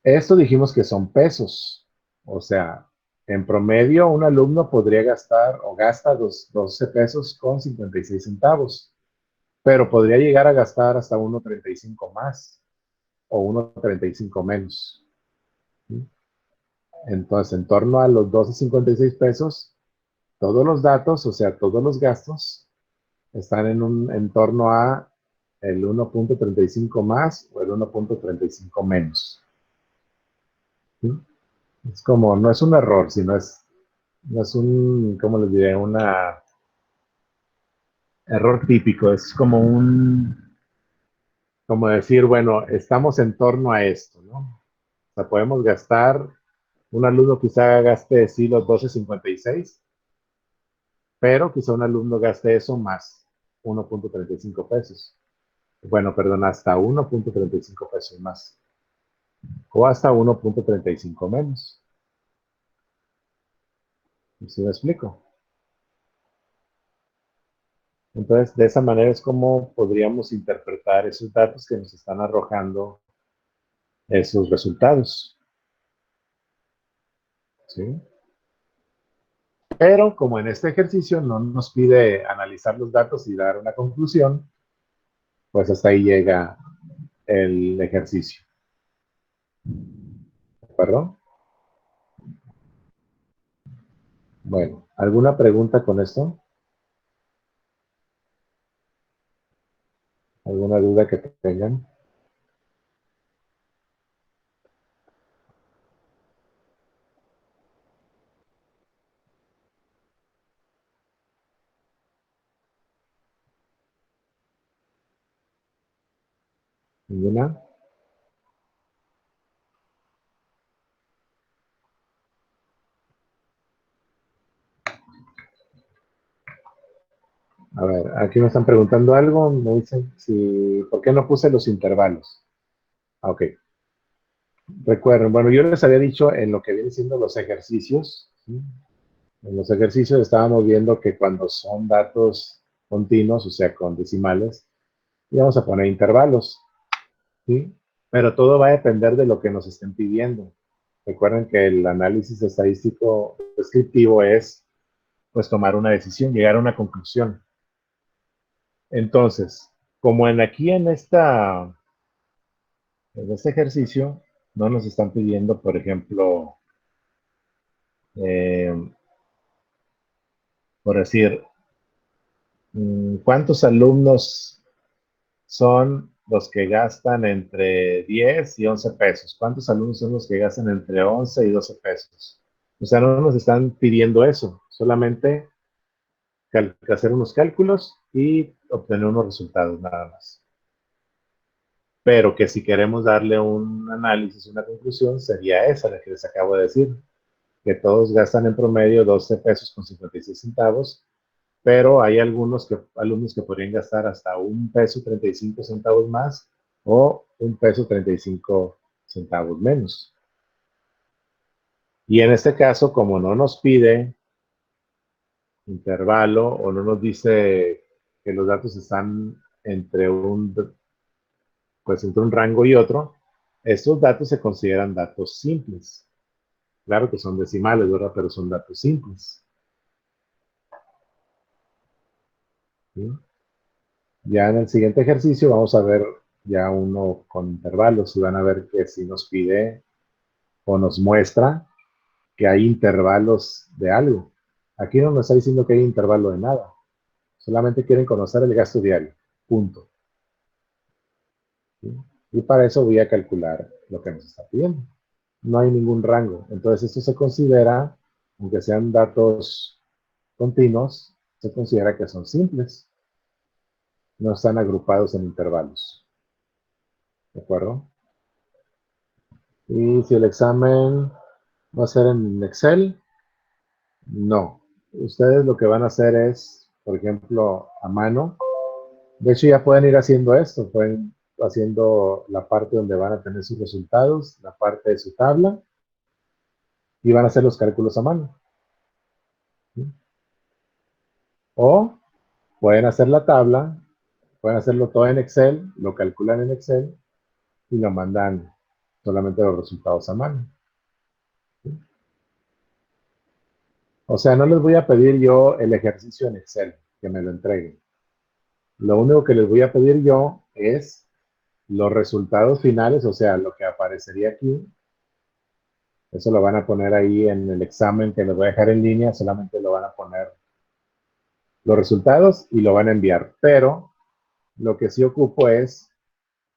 A: Esto dijimos que son pesos. O sea, en promedio un alumno podría gastar o gasta 12 pesos con 56 centavos, pero podría llegar a gastar hasta 1.35 más o 1.35 menos. ¿Sí? Entonces, en torno a los 12.56 pesos, todos los datos, o sea, todos los gastos, están en torno a el 1.35 más o el 1.35 menos. ¿Sí? Es como, no es un error, sino no es un, ¿cómo les diré? Un error típico, es como decir, bueno, estamos en torno a esto, ¿no? O sea, podemos gastar, un alumno quizá gaste, sí, los 12.56, pero quizá un alumno gaste eso más 1.35 pesos. Bueno, perdón, hasta 1.35 pesos más. O hasta 1.35 menos. ¿Sí me explico? Entonces, de esa manera es como podríamos interpretar esos datos que nos están arrojando esos resultados. ¿Sí? Pero como en este ejercicio no nos pide analizar los datos y dar una conclusión, pues hasta ahí llega el ejercicio. ¿De acuerdo? Bueno, ¿alguna pregunta con esto? ¿Alguna duda que tengan? ¿Ninguna? A ver, aquí me están preguntando algo. Me dicen si, ¿por qué no puse los intervalos? Ah, ok. Recuerden, bueno, yo les había dicho en lo que vienen siendo los ejercicios, ¿sí? En los ejercicios estábamos viendo que cuando son datos continuos, o sea, con decimales, íbamos a poner intervalos, ¿sí? Pero todo va a depender de lo que nos estén pidiendo. Recuerden que el análisis estadístico descriptivo es, pues, tomar una decisión, llegar a una conclusión. Entonces, como aquí en este ejercicio, no nos están pidiendo, por ejemplo, eh, por decir, ¿cuántos alumnos son los que gastan entre 10 y 11 pesos? ¿Cuántos alumnos son los que gastan entre 11 y 12 pesos? O sea, no nos están pidiendo eso, solamente hacer unos cálculos y obtener unos resultados nada más. Pero que si queremos darle un análisis, una conclusión, sería esa la que les acabo de decir, que todos gastan en promedio 12 pesos con 56 centavos, pero hay alumnos que podrían gastar hasta un peso 35 centavos más o un peso 35 centavos menos. Y en este caso, como no nos pide intervalo o no nos dice que los datos están entre entre un rango y otro, estos datos se consideran datos simples. Claro que son decimales, ¿verdad? Pero son datos simples. ¿Sí? Ya en el siguiente ejercicio vamos a ver ya uno con intervalos y van a ver que si nos pide o nos muestra que hay intervalos de algo. Aquí no nos está diciendo que hay intervalo de nada. Solamente quieren conocer el gasto diario. Punto. ¿Sí? Y para eso voy a calcular lo que nos está pidiendo. No hay ningún rango. Entonces esto se considera, aunque sean datos continuos, se considera que son simples. No están agrupados en intervalos. ¿De acuerdo? Y si el examen va a ser en Excel, no. Ustedes lo que van a hacer es, por ejemplo, a mano. De hecho, ya pueden ir haciendo esto. Pueden haciendo la parte donde van a tener sus resultados, la parte de su tabla, y van a hacer los cálculos a mano. ¿Sí? O pueden hacer la tabla, pueden hacerlo todo en Excel, lo calculan en Excel y lo mandan solamente los resultados a mano. ¿Sí? O sea, no les voy a pedir yo el ejercicio en Excel, que me lo entreguen. Lo único que les voy a pedir yo es los resultados finales, o sea, lo que aparecería aquí. Eso lo van a poner ahí en el examen que les voy a dejar en línea, solamente lo van a poner los resultados y lo van a enviar. Pero lo que sí ocupo es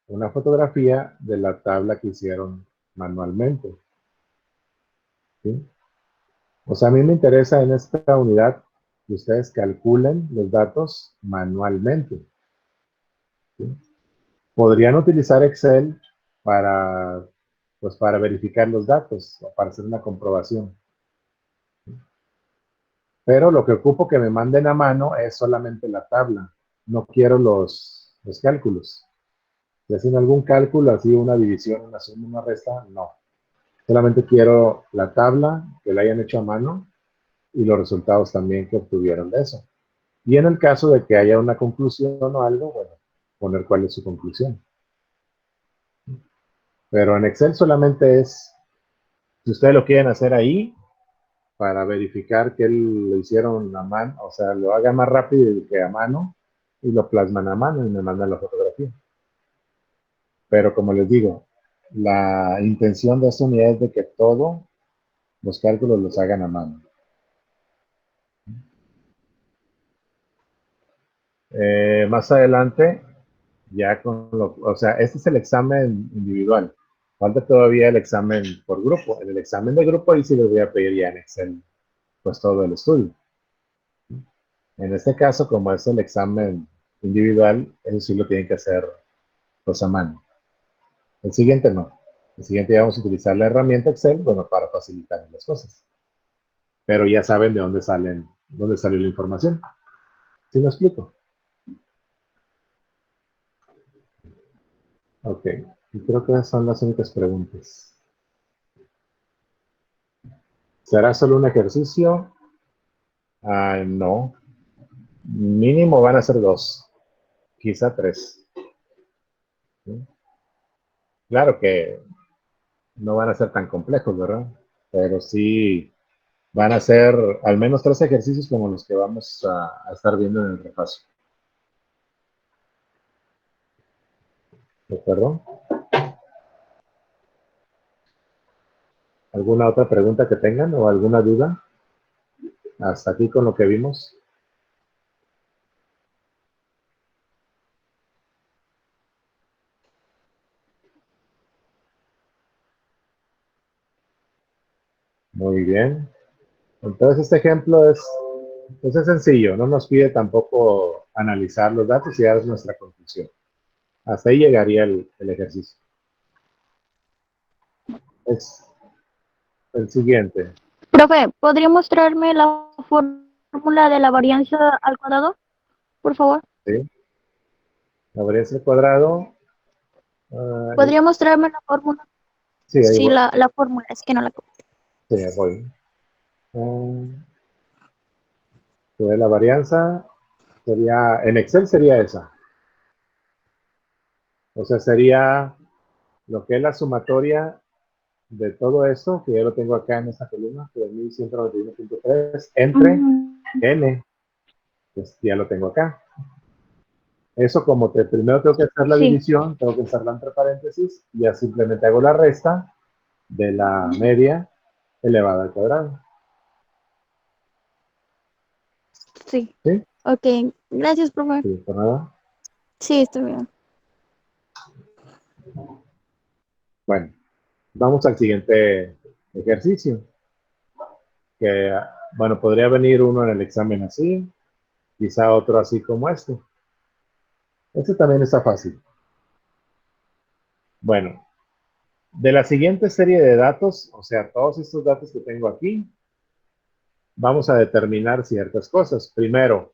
A: una fotografía de la tabla que hicieron manualmente. ¿Sí? O sea, a mí me interesa en esta unidad que ustedes calculen los datos manualmente. ¿Sí? Podrían utilizar Excel para, pues, para verificar los datos o para hacer una comprobación. Pero lo que ocupo que me manden a mano es solamente la tabla. No quiero los cálculos. Si hacen algún cálculo, así una división, una suma, una resta, no. Solamente quiero la tabla que la hayan hecho a mano y los resultados también que obtuvieron de eso. Y en el caso de que haya una conclusión o algo, bueno, poner cuál es su conclusión. Pero en Excel solamente es, si ustedes lo quieren hacer ahí, para verificar que lo hicieron a mano, o sea, lo hagan más rápido que a mano y lo plasman a mano y me mandan la fotografía. Pero como les digo, la intención de esta unidad es de que todos los cálculos los hagan a mano. Más adelante, ya o sea, este es el examen individual. Falta todavía el examen por grupo. En el examen de grupo ahí sí les voy a pedir ya en Excel, pues todo el estudio. En este caso, como es el examen individual, eso sí lo tienen que hacer pues a mano. El siguiente no. El siguiente ya vamos a utilizar la herramienta Excel, bueno, para facilitar las cosas. Pero ya saben de dónde salió la información. ¿Sí me explico? Ok. Y creo que esas son las únicas preguntas. ¿Será solo un ejercicio? No. Mínimo van a ser dos, quizá tres. ¿Sí? Claro que no van a ser tan complejos, ¿verdad? Pero sí van a ser al menos 3 ejercicios como los que vamos a estar viendo en el repaso. ¿De acuerdo? ¿Alguna otra pregunta que tengan o alguna duda? Hasta aquí con lo que vimos. Muy bien. Entonces este ejemplo pues es sencillo, no nos pide tampoco analizar los datos y dar nuestra conclusión. Hasta ahí llegaría el ejercicio. Es el siguiente.
B: Profe, ¿podría mostrarme la fórmula de la varianza al cuadrado, por favor?
A: ¿Sí? La varianza al cuadrado. Uh,
B: ¿Podría mostrarme la fórmula?
A: sí, ahí
B: Sí,
A: voy.
B: la fórmula, es que no la...
A: Sí, ahí voy. Uh, la varianza sería, en Excel sería esa. O sea, sería lo que es la sumatoria de todo esto, que ya lo tengo acá en esta columna, 3191.3, entre n, pues ya lo tengo acá. Eso como primero tengo que hacer la
B: Sí,
A: división, tengo que hacerla entre paréntesis, y ya simplemente hago la resta de la media elevada al cuadrado.
B: sí.
A: ¿Sí?
B: Ok, gracias, profe.
A: Sí, por nada.
B: Sí, está bien.
A: Bueno, vamos al siguiente ejercicio, que, bueno, podría venir uno en el examen así, quizá otro así como este. Este también está fácil. Bueno, de la siguiente serie de datos, o sea, todos estos datos que tengo aquí, vamos a determinar ciertas cosas. Primero,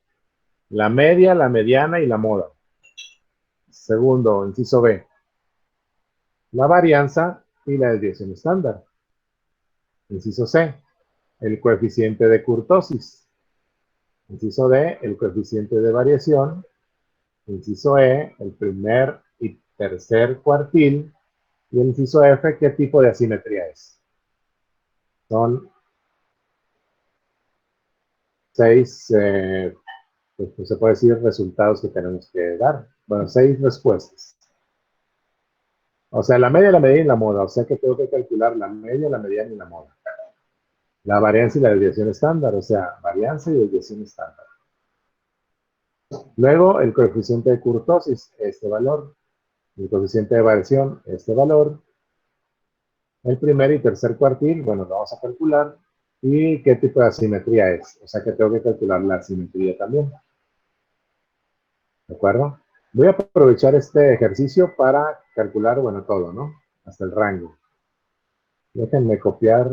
A: la media, la mediana y la moda. Segundo, inciso B, la varianza y la desviación estándar. Inciso C, el coeficiente de kurtosis. Inciso D, el coeficiente de variación. Inciso E, el primer y tercer cuartil. Y el inciso F, ¿qué tipo de asimetría es? Son 6, pues se puede decir resultados que tenemos que dar. Bueno, 6 respuestas. O sea, la media, la mediana y la moda. O sea que tengo que calcular la media, la mediana y la moda. La varianza y la desviación estándar. O sea, varianza y desviación estándar. Luego, el coeficiente de kurtosis, este valor. El coeficiente de variación, este valor. El primer y tercer cuartil, bueno, lo vamos a calcular. Y qué tipo de asimetría es. O sea que tengo que calcular la asimetría también. ¿De acuerdo? Voy a aprovechar este ejercicio para calcular, bueno, todo, ¿no? Hasta el rango. Déjenme copiar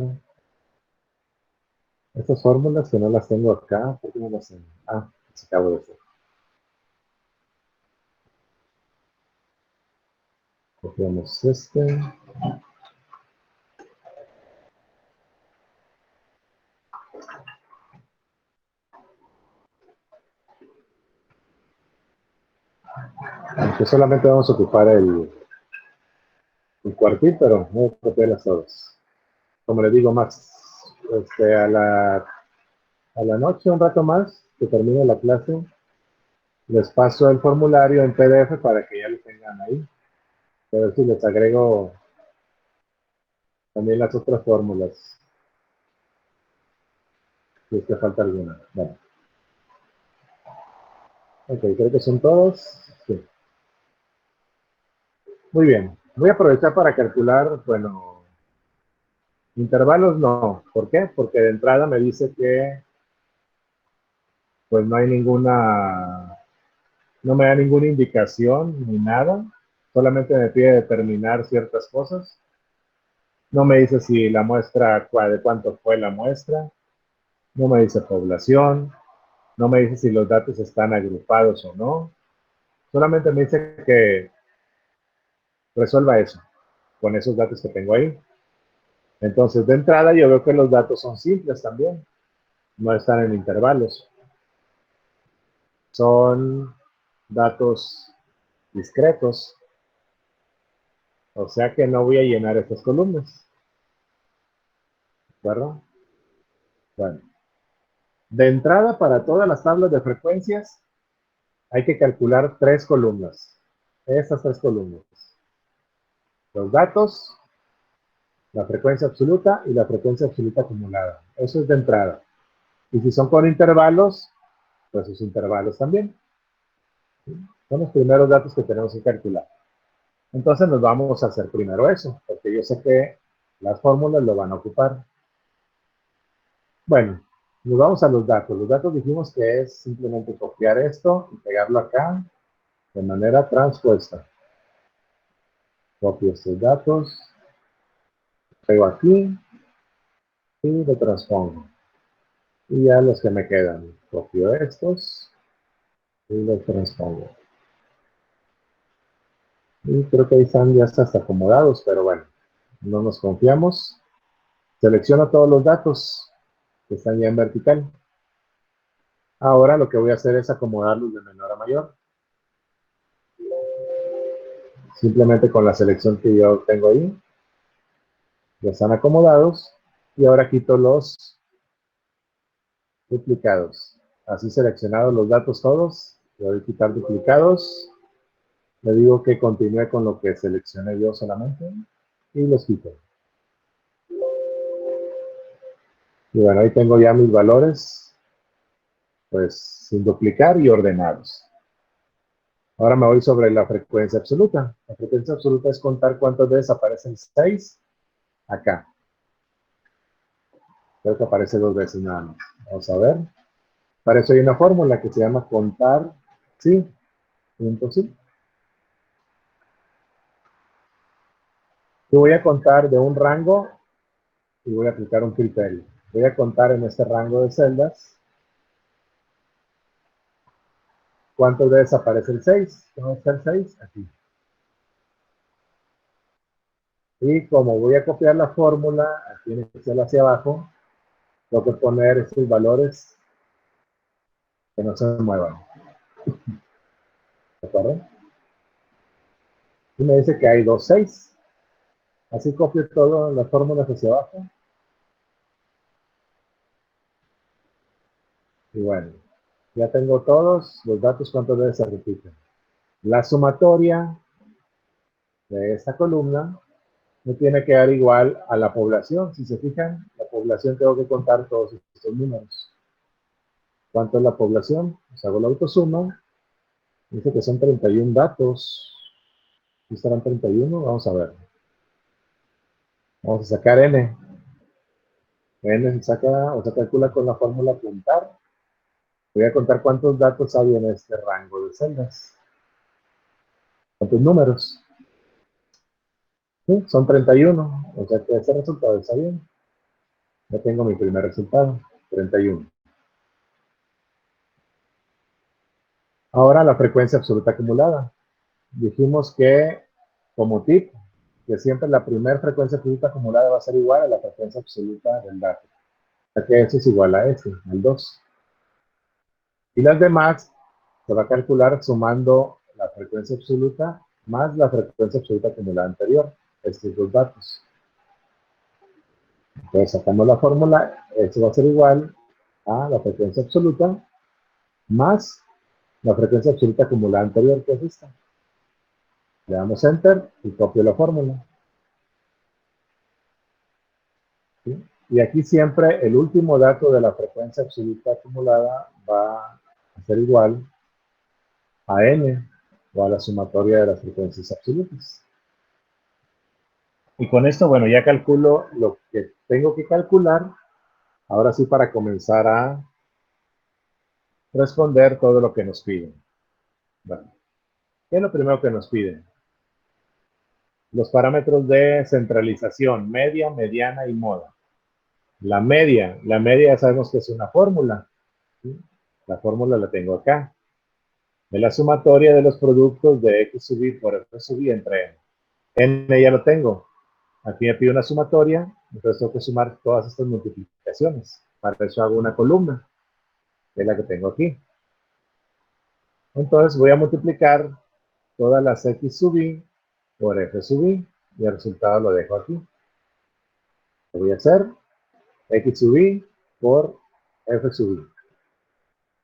A: estas fórmulas que no las tengo acá. ¿Por qué no las tengo? Ah, las acabo de hacer. Copiamos este. Aunque solamente vamos a ocupar el cuartil, pero voy a copiarlas todas. Como les digo, más a la noche, un rato más, que termine la clase, les paso el formulario en PDF para que ya lo tengan ahí. A ver si les agrego también las otras fórmulas, si es que falta alguna. Bueno, ok, creo que son todos. Sí. Muy bien. Voy a aprovechar para calcular, bueno, intervalos no. ¿Por qué? Porque de entrada me dice que pues no hay ninguna, no me da ninguna indicación ni nada. Solamente me pide determinar ciertas cosas. No me dice si la muestra, de cuánto fue la muestra. No me dice población. No me dice si los datos están agrupados o no. Solamente me dice que resuelva eso con esos datos que tengo ahí. Entonces, de entrada, yo veo que los datos son simples también. No están en intervalos. Son datos discretos. O sea que no voy a llenar estas columnas. ¿De acuerdo? Bueno. De entrada, para todas las tablas de frecuencias, hay que calcular 3 columnas. Estas 3 columnas. Los datos, la frecuencia absoluta y la frecuencia absoluta acumulada. Eso es de entrada. Y si son con intervalos, pues sus intervalos también. Son los primeros datos que tenemos que calcular. Entonces nos vamos a hacer primero eso, porque yo sé que las fórmulas lo van a ocupar. Bueno, nos vamos a los datos. Los datos dijimos que es simplemente copiar esto y pegarlo acá de manera transpuesta. Copio estos datos, pego aquí y lo transpongo. Y ya los que me quedan, copio estos y los transpongo. Y creo que ahí están ya hasta acomodados, pero bueno, no nos confiamos. Selecciono todos los datos que están ya en vertical. Ahora lo que voy a hacer es acomodarlos de menor a mayor. Simplemente con la selección que yo tengo ahí. Ya están acomodados. Y ahora quito los duplicados. Así seleccionados los datos todos. Le doy a quitar duplicados. Le digo que continúe con lo que seleccioné yo solamente. Y los quito. Y bueno, ahí tengo ya mis valores. Pues sin duplicar y ordenados. Ahora me voy sobre la frecuencia absoluta. La frecuencia absoluta es contar cuántas veces aparecen 6 acá. Creo que aparece 2 veces nada más. Vamos a ver. Para eso hay una fórmula que se llama contar sí, punto sí. Yo voy a contar de un rango y voy a aplicar un criterio. Voy a contar en este rango de celdas cuántas veces aparece el 6. ¿Dónde está el 6? Aquí. Y como voy a copiar la fórmula, aquí en Excel hacia abajo, tengo que poner estos valores que no se muevan. ¿De acuerdo? Y me dice que hay 2 6. Así copio todas las fórmulas hacia abajo. Y bueno, ya tengo todos los datos cuántas veces se repiten. La sumatoria de esta columna me tiene que dar igual a la población. Si se fijan, la población tengo que contar todos estos números. ¿Cuánto es la población? Pues hago la autosuma. Dice que son 31 datos. ¿Sí estarán 31? Vamos a ver. Vamos a sacar n. N se saca o se calcula con la fórmula puntar. Voy a contar cuántos datos hay en este rango de celdas. ¿Cuántos números? Sí, son 31. O sea que ese resultado está bien. Ya tengo mi primer resultado. 31. Ahora la frecuencia absoluta acumulada. Dijimos que, como tip, que siempre la primera frecuencia absoluta acumulada va a ser igual a la frecuencia absoluta del dato. O sea que eso es igual a este, al 2. Y las demás se va a calcular sumando la frecuencia absoluta más la frecuencia absoluta acumulada anterior. Estos dos datos. Entonces sacamos la fórmula, esto va a ser igual a la frecuencia absoluta más la frecuencia absoluta acumulada anterior, que es esta. Le damos Enter y copio la fórmula. ¿Sí? Y aquí siempre el último dato de la frecuencia absoluta acumulada va a ser igual a n o a la sumatoria de las frecuencias absolutas. Y con esto, bueno, ya calculo lo que tengo que calcular. Ahora sí, para comenzar a responder todo lo que nos piden. Bueno, ¿qué es lo primero que nos piden? Los parámetros de centralización, media, mediana y moda. La media ya sabemos que es una fórmula. ¿Sí? La fórmula la tengo acá. Es la sumatoria de los productos de X sub I por F sub I entre N. N ya lo tengo. Aquí me pide una sumatoria, entonces tengo que sumar todas estas multiplicaciones. Para eso hago una columna, que es la que tengo aquí. Entonces voy a multiplicar todas las X sub I por F sub I. y el resultado lo dejo aquí. Lo voy a hacer X sub I por F sub I.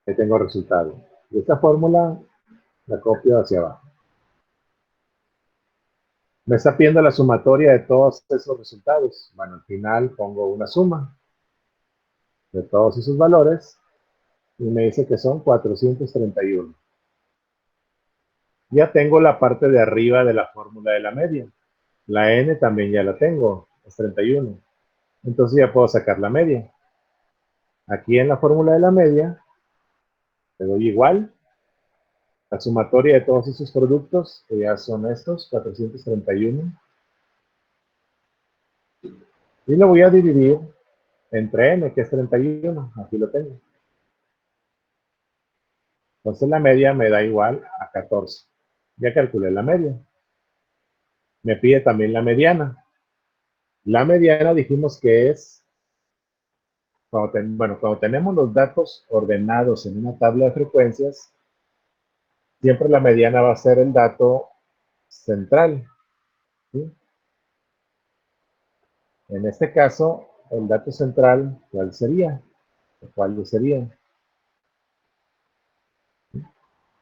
A: Ahí tengo el resultado. Y esta fórmula la copio hacia abajo. Me está pidiendo la sumatoria de todos esos resultados. Bueno, al final pongo una suma de todos esos valores y me dice que son 431. Ya tengo la parte de arriba de la fórmula de la media. La n también ya la tengo, es 31. Entonces ya puedo sacar la media. Aquí en la fórmula de la media, le doy igual. La sumatoria de todos esos productos, que ya son estos, 431. Y lo voy a dividir entre n, que es 31. Aquí lo tengo. Entonces la media me da igual a 14. Ya calculé la media. Me pide también la mediana. La mediana dijimos que es, cuando tenemos los datos ordenados en una tabla de frecuencias, siempre la mediana va a ser el dato central. ¿Sí? En este caso, el dato central, ¿cuál sería? ¿Cuál sería?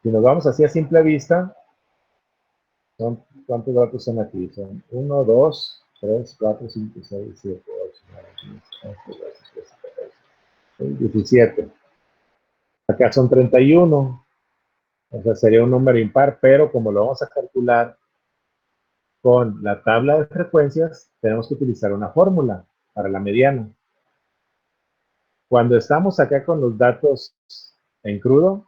A: Si nos vamos así a simple vista, ¿cuántos datos son aquí? Son 1, 2, 3, 4, 5, 6, 7, 8, 9, 10, 11, 12, 13, 14, 17. Acá son 31. O sea, sería un número impar, pero como lo vamos a calcular con la tabla de frecuencias, tenemos que utilizar una fórmula para la mediana. Cuando estamos acá con los datos en crudo,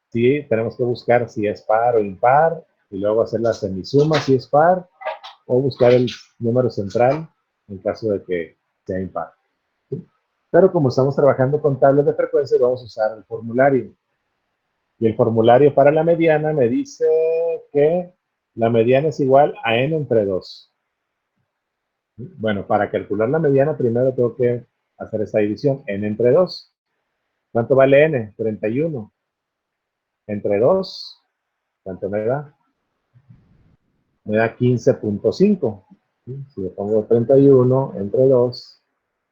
A: sí, tenemos que buscar si es par o impar, y luego hacer la semisuma si es par, o buscar el número central en caso de que sea impar. ¿Sí? Pero como estamos trabajando con tablas de frecuencias, vamos a usar el formulario. Y el formulario para la mediana me dice que la mediana es igual a n entre 2. Bueno, para calcular la mediana primero tengo que hacer esta división. N entre 2. ¿Cuánto vale n? 31. Entre 2, ¿cuánto me da? Me da 15.5. Si le pongo 31 entre 2,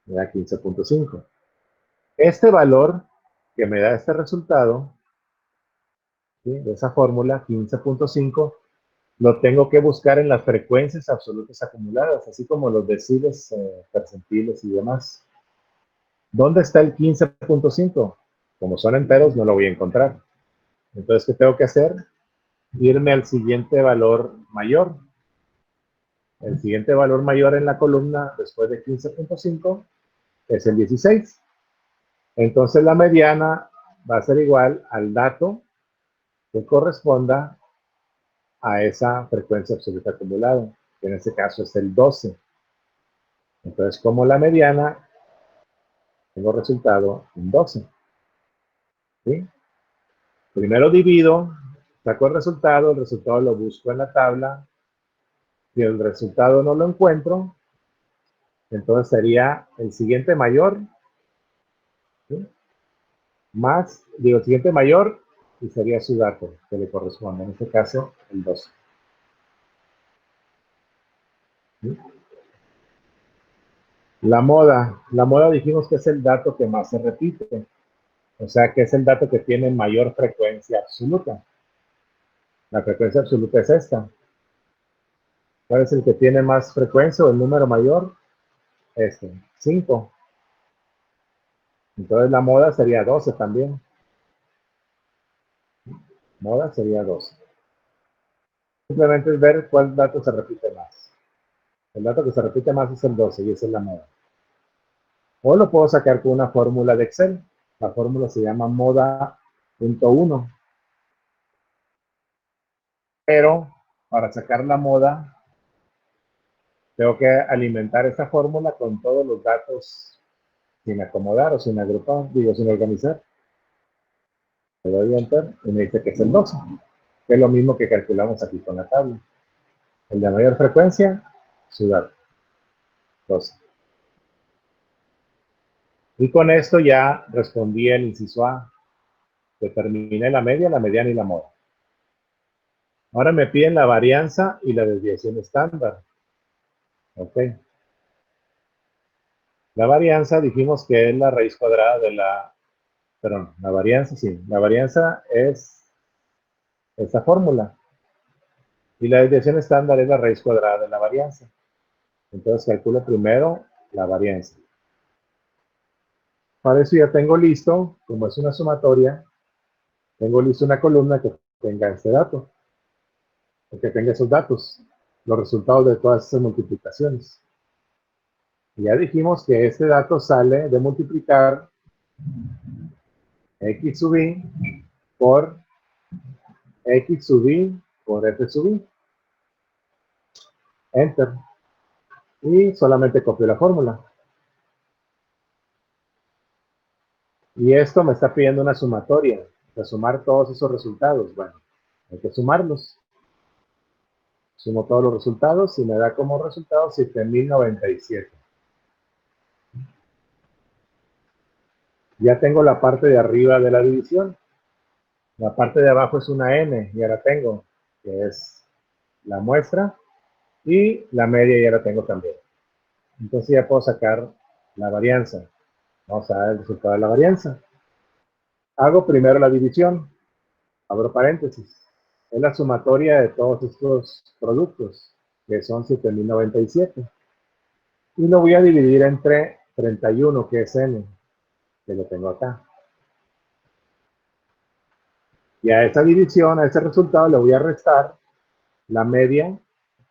A: me da 15.5. Este valor que me da este resultado, ¿sí?, de esa fórmula, 15.5, lo tengo que buscar en las frecuencias absolutas acumuladas, así como los deciles, percentiles y demás. ¿Dónde está el 15.5? Como son enteros, no lo voy a encontrar. Entonces, ¿qué tengo que hacer? Irme al siguiente valor mayor. El siguiente valor mayor en la columna, después de 15.5, es el 16. Entonces, la mediana va a ser igual al dato que corresponda a esa frecuencia absoluta acumulada, que en este caso es el 12. Entonces, como la mediana, tengo resultado en 12. ¿Sí? Primero divido, saco el resultado lo busco en la tabla. Si el resultado no lo encuentro, entonces sería el siguiente mayor, ¿sí?, más, digo, el siguiente mayor, y sería su dato que le corresponde, en este caso, el 12. ¿Sí? La moda dijimos que es el dato que más se repite, o sea que es el dato que tiene mayor frecuencia absoluta. La frecuencia absoluta es esta. ¿Cuál es el que tiene más frecuencia o el número mayor? Este, 5. Entonces la moda sería 12 también. Moda sería 12. Simplemente es ver cuál dato se repite más. El dato que se repite más es el 12 y esa es la moda. O lo puedo sacar con una fórmula de Excel. La fórmula se llama moda.1. Pero para sacar la moda, tengo que alimentar esta fórmula con todos los datos sin acomodar o sin agrupar, digo, sin organizar. Le doy Enter y me dice que es el 12, que es lo mismo que calculamos aquí con la tabla. El de mayor frecuencia, su dato, 12. Y con esto ya respondí el inciso A. Determiné la media, la mediana y la moda. Ahora me piden la varianza y la desviación estándar. Ok. La varianza dijimos que es la raíz cuadrada de la... Perdón, la varianza, sí. La varianza es esta fórmula. Y la desviación estándar es la raíz cuadrada de la varianza. Entonces calculo primero la varianza. Para eso ya tengo listo, como es una sumatoria, tengo listo una columna que tenga este dato, o que tenga esos datos, los resultados de todas esas multiplicaciones. Y ya dijimos que este dato sale de multiplicar x sub i por x sub i por f sub i. Enter. Y solamente copio la fórmula. Y esto me está pidiendo una sumatoria, de sumar todos esos resultados. Bueno, hay que sumarlos. Sumo todos los resultados y me da como resultado 7097. Ya tengo la parte de arriba de la división. La parte de abajo es una n, y ahora tengo, que es la muestra, y la media ya la tengo también. Entonces ya puedo sacar la varianza. Vamos a ver el resultado de la varianza. Hago primero la división. Abro paréntesis. Es la sumatoria de todos estos productos, que son 7097. Y lo voy a dividir entre 31, que es n, que lo tengo acá. Y a esa división, a ese resultado, le voy a restar la media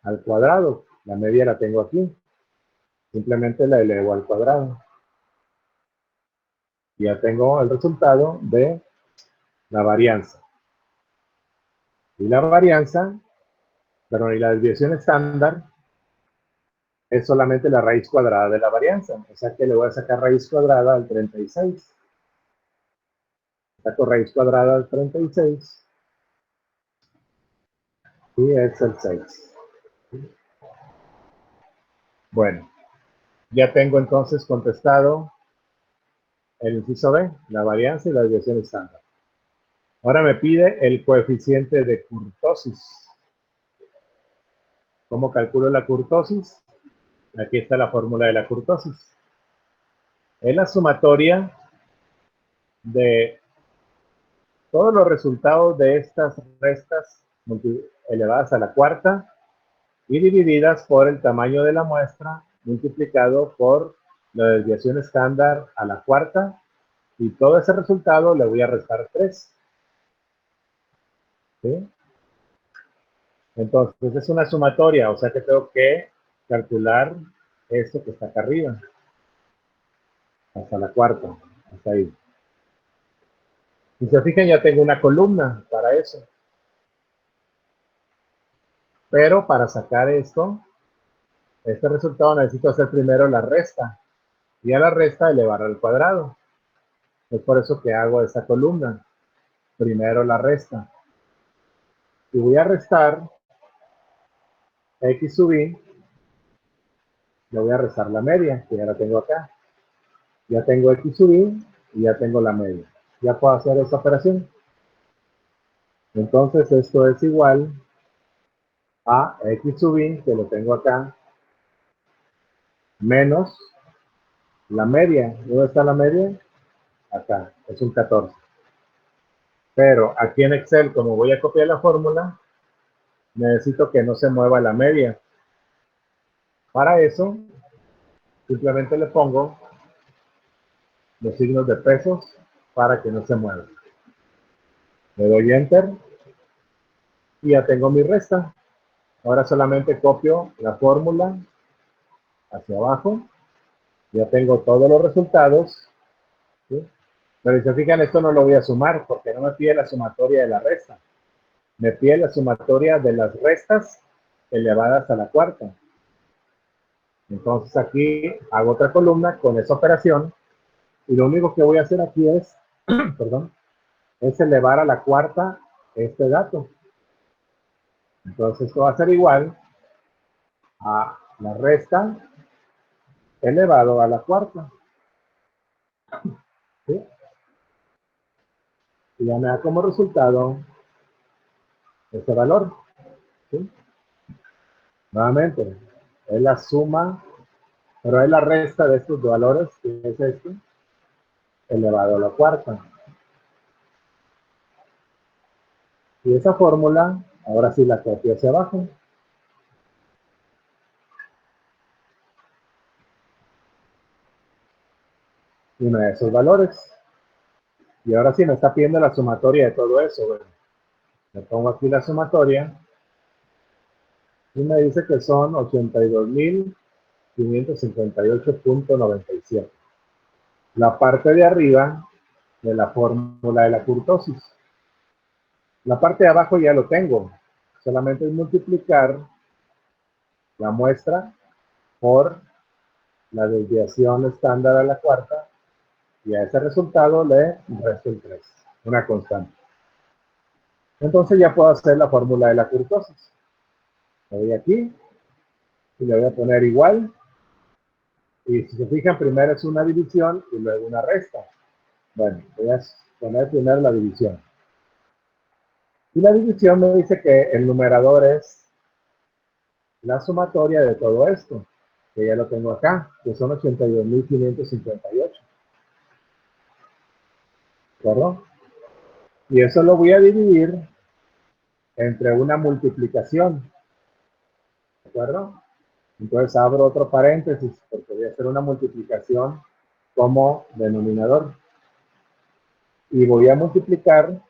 A: al cuadrado. La media la tengo aquí. Simplemente la elevo al cuadrado. Y ya tengo el resultado de la varianza. Y la varianza, perdón, y la desviación estándar es solamente la raíz cuadrada de la varianza. O sea que le voy a sacar raíz cuadrada al 36. Saco raíz cuadrada al 36. Y es el 6. Bueno, ya tengo entonces contestado el inciso B, la varianza y la desviación estándar. Ahora me pide el coeficiente de kurtosis. ¿Cómo calculo la kurtosis? Aquí está la fórmula de la kurtosis. Es la sumatoria de todos los resultados de estas restas elevadas a la cuarta y divididas por el tamaño de la muestra multiplicado por la desviación estándar a la cuarta, y todo ese resultado le voy a restar 3. ¿Sí? Entonces es una sumatoria, o sea que tengo que calcular esto que está acá arriba, hasta la cuarta, hasta ahí. Si se fijan, ya tengo una columna para eso. Pero para sacar esto, este resultado, necesito hacer primero la resta. Y a la resta elevar al cuadrado. Es por eso que hago esta columna. Primero la resta. Y voy a restar x sub i. Le voy a restar la media, que ya la tengo acá. Ya tengo x sub i y ya tengo la media. Ya puedo hacer esta operación. Entonces esto es igual a x sub i, que lo tengo acá, menos la media. ¿Dónde está la media? Acá, es un 14. Pero aquí en Excel, como voy a copiar la fórmula, necesito que no se mueva la media. Para eso, simplemente le pongo los signos de pesos para que no se mueva. Le doy Enter y ya tengo mi resta. Ahora solamente copio la fórmula hacia abajo. Ya tengo todos los resultados. ¿Sí? Pero si se fijan, esto no lo voy a sumar porque no me pide la sumatoria de la resta. Me pide la sumatoria de las restas elevadas a la cuarta. Entonces aquí hago otra columna con esa operación y lo único que voy a hacer aquí es, perdón, es elevar a la cuarta este dato. Entonces esto va a ser igual a la resta elevado a la cuarta. ¿Sí? Y ya me da como resultado este valor. ¿Sí? Nuevamente, Es la suma, pero es la resta de estos valores, que es esto, elevado a la cuarta. Y esa fórmula, ahora sí la copio hacia abajo. Uno de esos valores. Y ahora sí me está pidiendo la sumatoria de todo eso. Bueno, le pongo aquí la sumatoria. Y me dice que son 82.558.97. La parte de arriba de la fórmula de la kurtosis. La parte de abajo ya lo tengo. Solamente es multiplicar la muestra por la desviación estándar a la cuarta y a ese resultado le resto el 3, una constante. Entonces ya puedo hacer la fórmula de la kurtosis. Le doy aquí y le voy a poner igual. Y si se fijan, primero es una división y luego una resta. Bueno, voy a poner primero la división. Y la división me dice que el numerador es la sumatoria de todo esto, que ya lo tengo acá, que son 82.558. ¿De acuerdo? Y eso lo voy a dividir entre una multiplicación. ¿De acuerdo? Entonces abro otro paréntesis porque voy a hacer una multiplicación como denominador. Y voy a multiplicar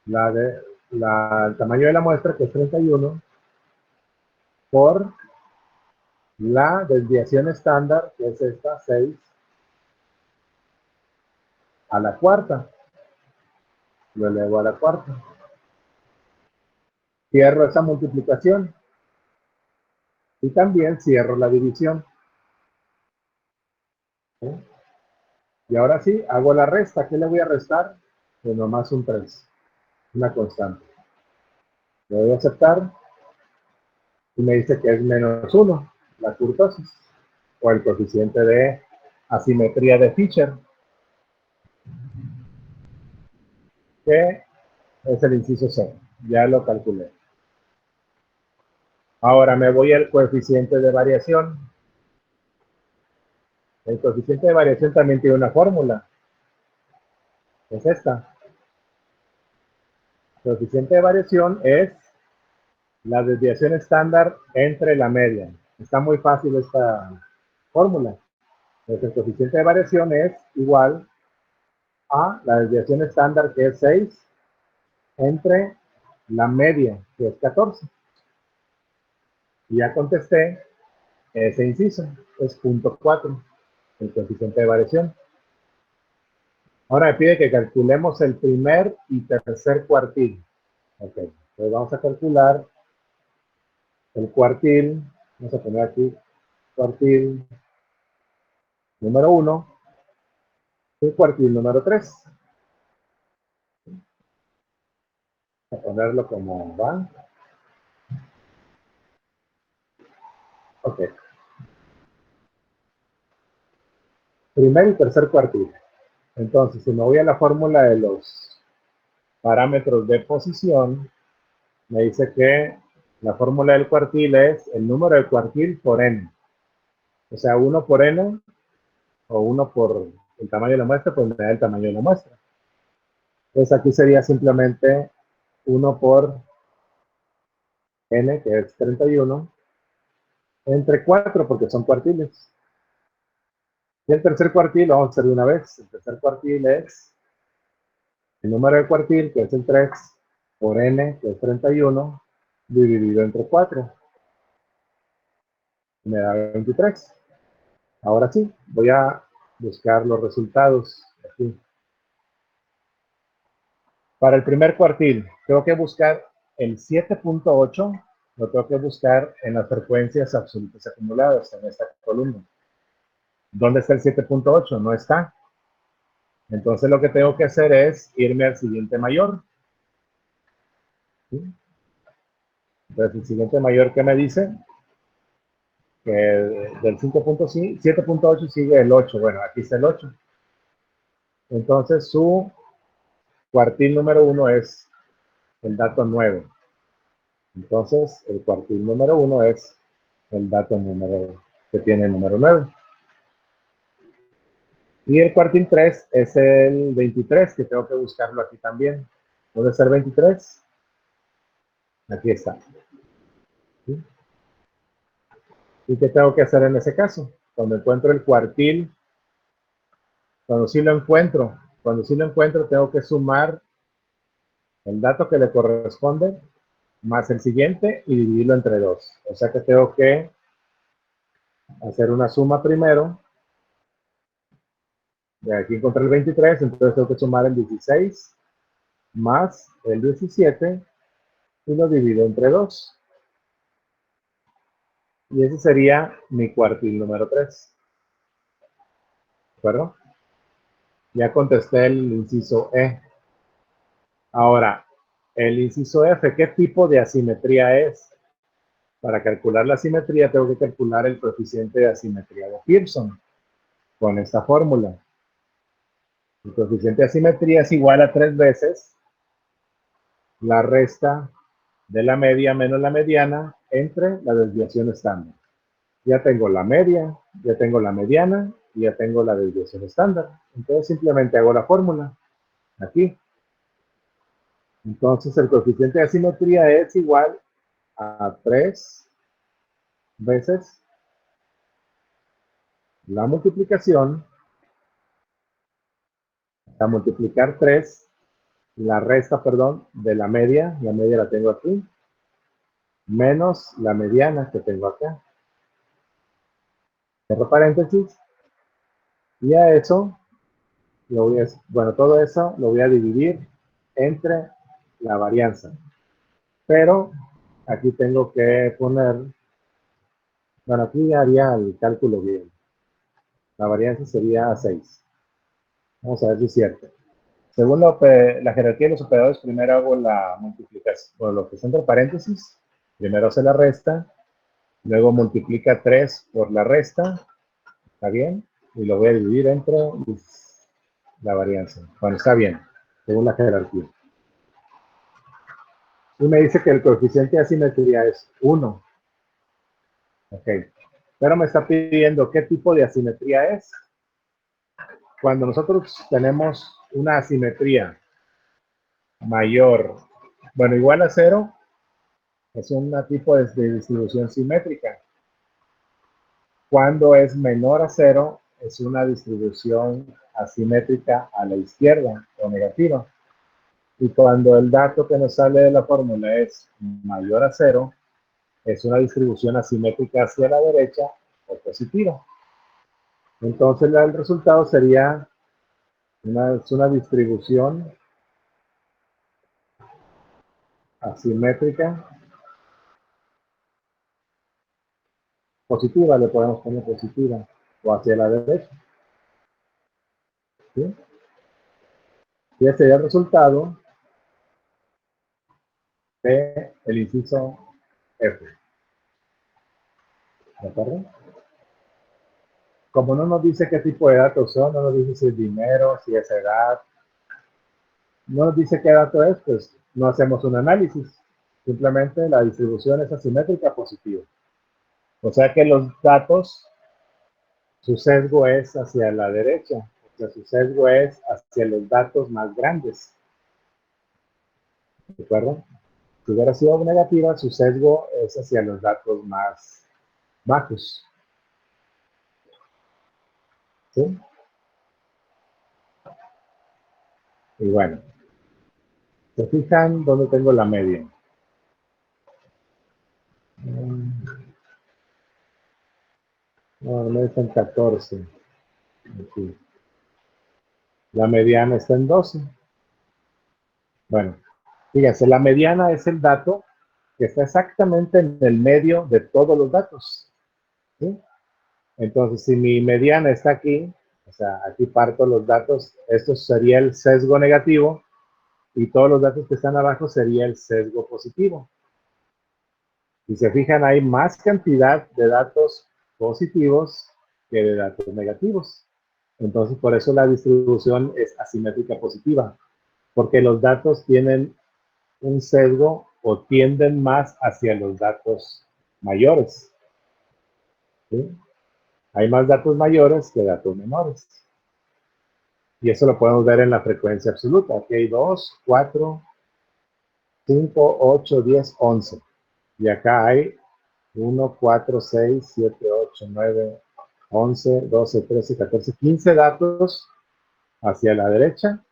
A: el tamaño de la muestra, que es 31, por la desviación estándar, que es esta, 6, a la cuarta. Lo elevo a la cuarta. Cierro esa multiplicación. Y también cierro la división. ¿Sí? Y ahora sí, hago la resta. ¿Qué le voy a restar? Pues nomás un 3. Una constante. Le voy a aceptar. Y me dice que es menos 1, la kurtosis. O el coeficiente de asimetría de Fisher, que es el inciso C. Ya lo calculé. Ahora me voy al coeficiente de variación. El coeficiente de variación también tiene una fórmula. Es esta. El coeficiente de variación es la desviación estándar entre la media. Está muy fácil esta fórmula. Entonces, el coeficiente de variación es igual a la desviación estándar, que es 6, entre la media, que es 14. Y ya contesté ese inciso, es 0.4, el coeficiente de variación. Ahora me pide que calculemos el primer y tercer cuartil. Ok, entonces vamos a calcular el cuartil. Vamos a poner aquí cuartil número 1 y cuartil número 3. A ponerlo como va. Ok. Primer y tercer cuartil. Entonces, si me voy a la fórmula de los parámetros de posición, me dice que la fórmula del cuartil es el número de cuartil por n. O sea, 1 por n o 1 por el tamaño de la muestra, pues me da el tamaño de la muestra. Entonces aquí sería simplemente 1 por n, que es 31, entre 4, porque son cuartiles. Y el tercer cuartil lo vamos a hacer de una vez. El tercer cuartil es el número de cuartil, que es el 3, por n, que es 31, dividido entre 4. Me da 23. Ahora sí, voy a buscar los resultados aquí. Para el primer cuartil, tengo que buscar el 7.8, lo tengo que buscar en las frecuencias absolutas acumuladas, en esta columna. ¿Dónde está el 7.8? No está. Entonces lo que tengo que hacer es irme al siguiente mayor. ¿Sí? Entonces el siguiente mayor, ¿qué me dice? Que del 7.8 sigue el 8. Bueno, aquí está el 8. Entonces su cuartil número 1 es el dato 9. Entonces el cuartil número 1 es el dato número que tiene el número 9. Y el cuartil 3 es el 23, que tengo que buscarlo aquí también. ¿Puede ser 23? Aquí está. ¿Sí? ¿Y qué tengo que hacer en ese caso? Cuando encuentro el cuartil, cuando sí lo encuentro, tengo que sumar el dato que le corresponde más el siguiente y dividirlo entre 2. O sea que tengo que hacer una suma primero. De aquí encontré el 23, entonces tengo que sumar el 16 más el 17 y lo divido entre 2. Y ese sería mi cuartil número 3. ¿De acuerdo? Ya contesté el inciso E. Ahora, el inciso F, ¿qué tipo de asimetría es? Para calcular la asimetría tengo que calcular el coeficiente de asimetría de Pearson con esta fórmula. El coeficiente de asimetría es igual a 3 veces la resta de la media menos la mediana entre la desviación estándar. Ya tengo la media, ya tengo la mediana y ya tengo la desviación estándar. Entonces simplemente hago la fórmula aquí. Entonces el coeficiente de asimetría es igual a 3 veces la multiplicación, a multiplicar 3, la resta, perdón, de la media la tengo aquí, menos la mediana que tengo acá. Cierro paréntesis, y a eso, bueno, todo eso lo voy a dividir entre la varianza. Pero aquí tengo que poner, bueno, aquí haría el cálculo bien. La varianza sería 6. Vamos a ver si es cierto. Según la jerarquía de los operadores, primero hago la multiplicación, por lo que está entre paréntesis, primero hace la resta, luego multiplica 3 por la resta, ¿está bien? Y lo voy a dividir entre la varianza. Bueno, está bien, según la jerarquía. Y me dice que el coeficiente de asimetría es 1. Ok. Pero me está pidiendo qué tipo de asimetría es. Cuando nosotros tenemos una asimetría mayor, bueno, igual a 0, es un tipo de distribución simétrica. Cuando es menor a 0, es una distribución asimétrica a la izquierda o negativa. Y cuando el dato que nos sale de la fórmula es mayor a 0, es una distribución asimétrica hacia la derecha o positiva. Entonces el resultado sería una distribución asimétrica positiva, le podemos poner positiva o hacia la derecha. ¿Sí? Y ese sería el resultado del inciso F. ¿De acuerdo? Como no nos dice qué tipo de datos son, no nos dice si es dinero, si es edad, no nos dice qué dato es, pues no hacemos un análisis. Simplemente la distribución es asimétrica positiva. O sea que los datos, su sesgo es hacia la derecha. O sea, su sesgo es hacia los datos más grandes. ¿De acuerdo? Si hubiera sido negativa, su sesgo es hacia los datos más bajos. ¿Sí? Y bueno, se fijan dónde tengo la media. No, la media está en 14. Aquí. La mediana está en 12. Bueno, fíjense, la mediana es el dato que está exactamente en el medio de todos los datos. ¿Sí? Entonces, si mi mediana está aquí, o sea, aquí parto los datos, esto sería el sesgo negativo, y todos los datos que están abajo sería el sesgo positivo. Si se fijan, hay más cantidad de datos positivos que de datos negativos. Entonces, por eso la distribución es asimétrica positiva, porque los datos tienen un sesgo o tienden más hacia los datos mayores. ¿sí? Hay más datos mayores que datos menores. Y eso lo podemos ver en la frecuencia absoluta. Aquí hay 2, 4, 5, 8, 10, 11. Y acá hay 1, 4, 6, 7, 8, 9, 11, 12, 13, 14, 15 datos hacia la derecha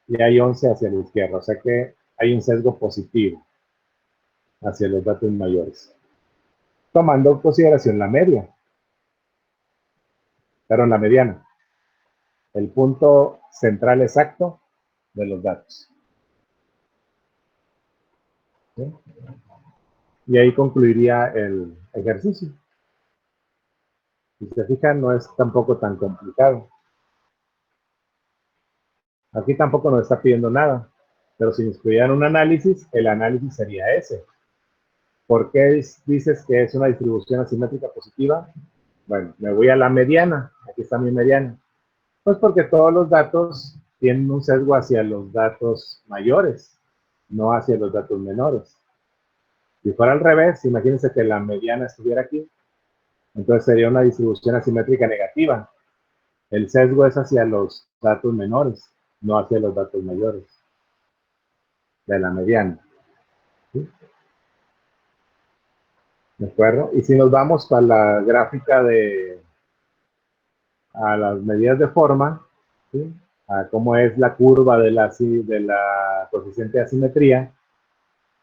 A: y hay 11 hacia la izquierda. O sea que hay un sesgo positivo hacia los datos mayores. Tomando en consideración la media, pero en la mediana. El punto central exacto de los datos. ¿Sí? Y ahí concluiría el ejercicio. Si se fijan, no es tampoco tan complicado. Aquí tampoco nos está pidiendo nada, pero si nos pidieran un análisis, el análisis sería ese. ¿Por qué dices que es una distribución asimétrica positiva? Bueno, me voy a la mediana. Aquí está mi mediana. Pues porque todos los datos tienen un sesgo hacia los datos mayores, no hacia los datos menores. Si fuera al revés, imagínense que la mediana estuviera aquí, entonces sería una distribución asimétrica negativa. El sesgo es hacia los datos menores, no hacia los datos mayores de la mediana. ¿Sí? ¿De acuerdo? Y si nos vamos para la gráfica a las medidas de forma, ¿sí? A cómo es la curva de la coeficiente de asimetría,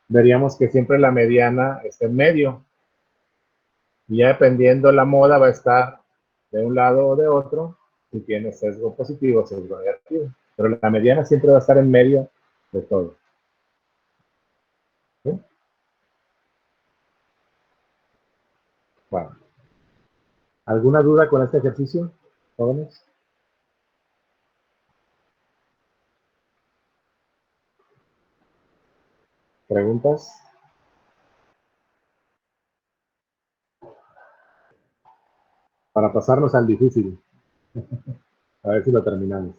A: veríamos que siempre la mediana está en medio. Y ya dependiendo la moda va a estar de un lado o de otro, si tiene sesgo positivo o sesgo negativo. Pero la mediana siempre va a estar en medio de todo. ¿Sí? Bueno. ¿Alguna duda con este ejercicio, jóvenes? ¿Preguntas? Para pasarnos al difícil. A ver si lo terminamos.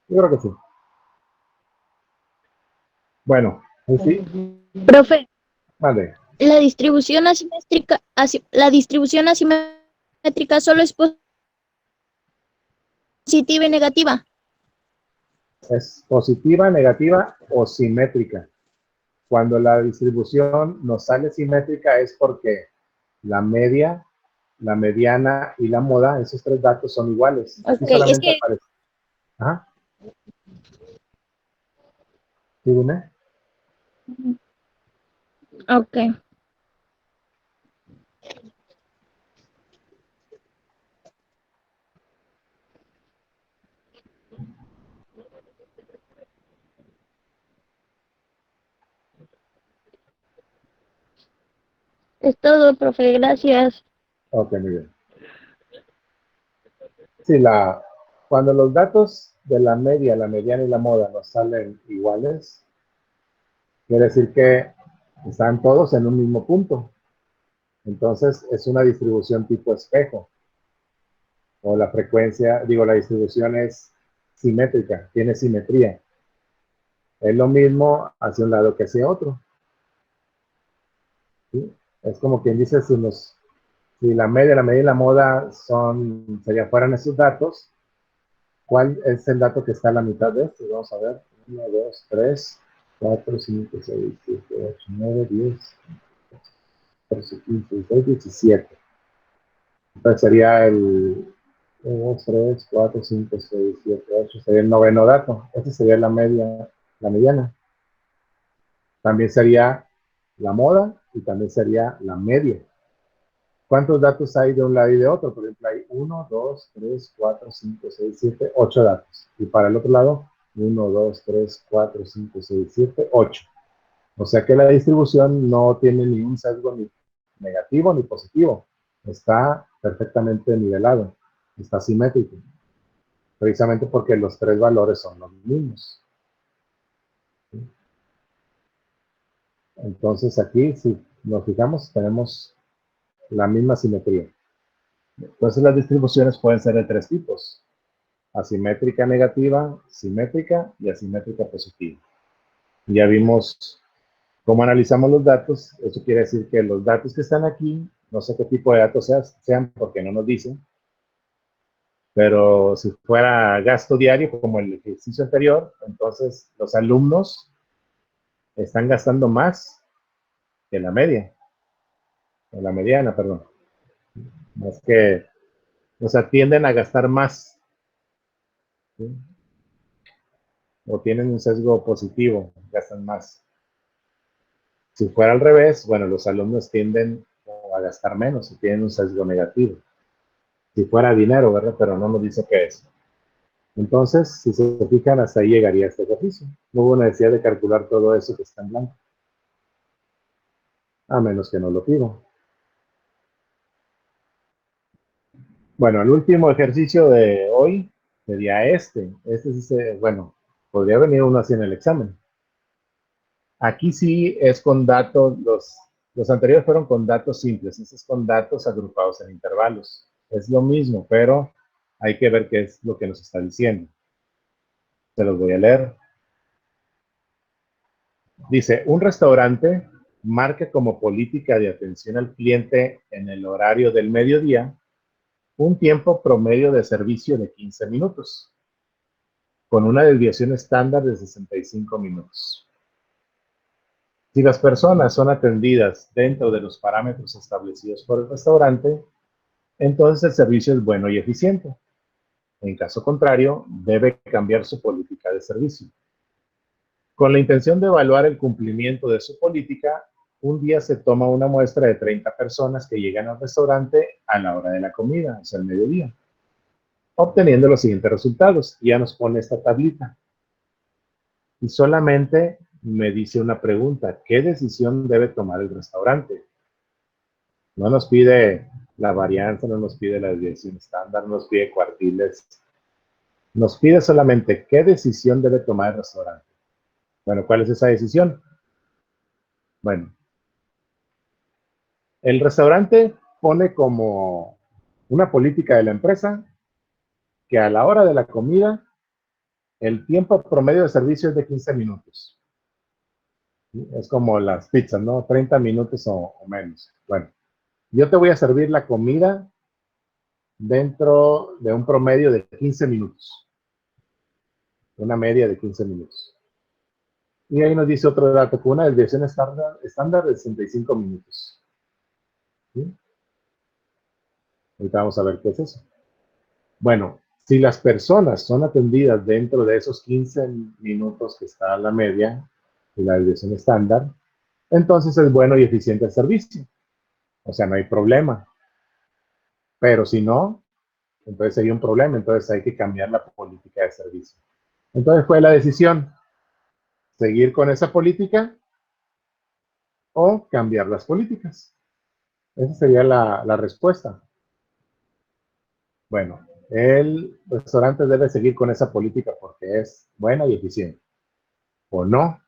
A: Yo creo que sí. Bueno, sí.
B: Profe,
A: Vale.
B: la distribución asimétrica solo es positiva y negativa.
A: Es positiva, negativa o simétrica. Cuando la distribución nos sale simétrica es porque la media, la mediana y la moda, esos tres datos son iguales. Aquí
B: Ok, es
A: solamente
B: que,
A: aparece. Ajá. ¿Sí, dime?
B: ok, es todo, profe, gracias.
A: Ok, muy bien. Sí, cuando los datos de la media, la mediana y la moda nos salen iguales, quiere decir que están todos en un mismo punto. Entonces, es una distribución tipo espejo. O la frecuencia, digo, la distribución es simétrica, tiene simetría. Es lo mismo hacia un lado que hacia otro. ¿Sí? Es como quien dice, si la media y la moda fueran esos datos, ¿cuál es el dato que está a la mitad de esto? Vamos a ver. 1, 2, 3, 4, 5, 6, 7, 8, 9, 10, 14, 15, 16, 17. Entonces sería el 1, 2, 3, 4, 5, 6, 7, 8. Sería el noveno dato. Esa sería la mediana. También sería la moda y también sería la media. ¿Cuántos datos hay de un lado y de otro? Por ejemplo, hay 1, 2, 3, 4, 5, 6, 7, 8 datos. Y para el otro lado, 1, 2, 3, 4, 5, 6, 7, 8. O sea que la distribución no tiene ningún sesgo ni negativo ni positivo. Está perfectamente nivelado. Está simétrico. Precisamente porque los tres valores son los mismos. Entonces aquí, si nos fijamos, tenemos la misma simetría. Entonces las distribuciones pueden ser de tres tipos: asimétrica negativa, simétrica y asimétrica positiva. Ya vimos cómo analizamos los datos. Eso quiere decir que los datos que están aquí No sé qué tipo de datos sean porque no nos dicen. Pero si fuera gasto diario, como el ejercicio anterior, entonces los alumnos están gastando más que la media, o la mediana, perdón. Más que, o sea, tienden a gastar más, ¿sí? O tienen un sesgo positivo, gastan más. Si fuera al revés, bueno, los alumnos tienden a gastar menos y tienen un sesgo negativo. Si fuera dinero, ¿verdad? Pero no nos dice qué es. Entonces, si se fijan, hasta ahí llegaría este ejercicio. No hubo necesidad de calcular todo eso que está en blanco. A menos que no lo pido. Bueno, el último ejercicio de hoy sería este. Este sí bueno, podría venir uno así en el examen. Aquí sí es con datos, los anteriores fueron con datos simples, este es con datos agrupados en intervalos. Es lo mismo, pero hay que ver qué es lo que nos está diciendo. Se los voy a leer. Dice, un restaurante marca como política de atención al cliente en el horario del mediodía un tiempo promedio de servicio de 15 minutos, con una desviación estándar de 65 minutos. Si las personas son atendidas dentro de los parámetros establecidos por el restaurante, entonces el servicio es bueno y eficiente. En caso contrario, debe cambiar su política de servicio. Con la intención de evaluar el cumplimiento de su política, un día se toma una muestra de 30 personas que llegan al restaurante a la hora de la comida, o sea, al mediodía, obteniendo los siguientes resultados. Ya nos pone esta tablita. Y solamente me dice una pregunta: ¿qué decisión debe tomar el restaurante? No nos pide la varianza, no nos pide la desviación estándar, no nos pide cuartiles. Nos pide solamente qué decisión debe tomar el restaurante. Bueno, ¿cuál es esa decisión? Bueno, el restaurante pone como una política de la empresa que a la hora de la comida el tiempo promedio de servicio es de 15 minutos. Es como las pizzas, ¿no? 30 minutos o menos. Bueno, yo te voy a servir la comida dentro de un promedio de 15 minutos. Una media de 15 minutos. Y ahí nos dice otro dato, con una desviación estándar de 65 minutos. ¿Sí? Ahorita vamos a ver qué es eso. Bueno, si las personas son atendidas dentro de esos 15 minutos que está la media y la desviación estándar, entonces es bueno y eficiente el servicio. O sea, no hay problema. Pero si no, entonces sería un problema. Entonces hay que cambiar la política de servicio. Entonces fue la decisión: seguir con esa política o cambiar las políticas. Esa sería la respuesta. Bueno, el restaurante debe seguir con esa política porque es buena y eficiente. O no,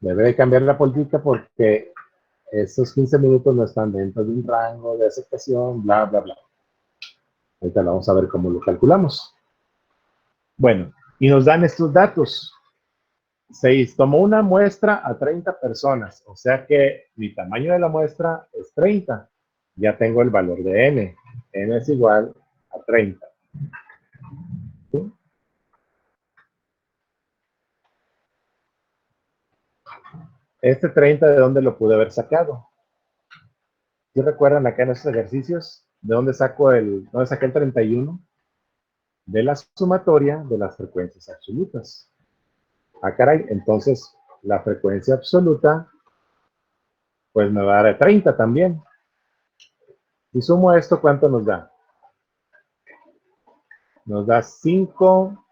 A: debe de cambiar la política porque esos 15 minutos no están dentro de un rango de aceptación, bla, bla, bla. Ahorita vamos a ver cómo lo calculamos. Bueno, y nos dan estos datos. Se tomó una muestra a 30 personas, o sea que mi tamaño de la muestra es 30. Ya tengo el valor de n. N es igual a 30. ¿Sí? Este 30, ¿de dónde lo pude haber sacado? ¿Sí recuerdan acá en estos ejercicios? ¿De dónde saqué el 31? De la sumatoria de las frecuencias absolutas. Ah, caray, entonces la frecuencia absoluta pues me va a dar 30 también. Si sumo esto, ¿cuánto nos da? Nos da 5,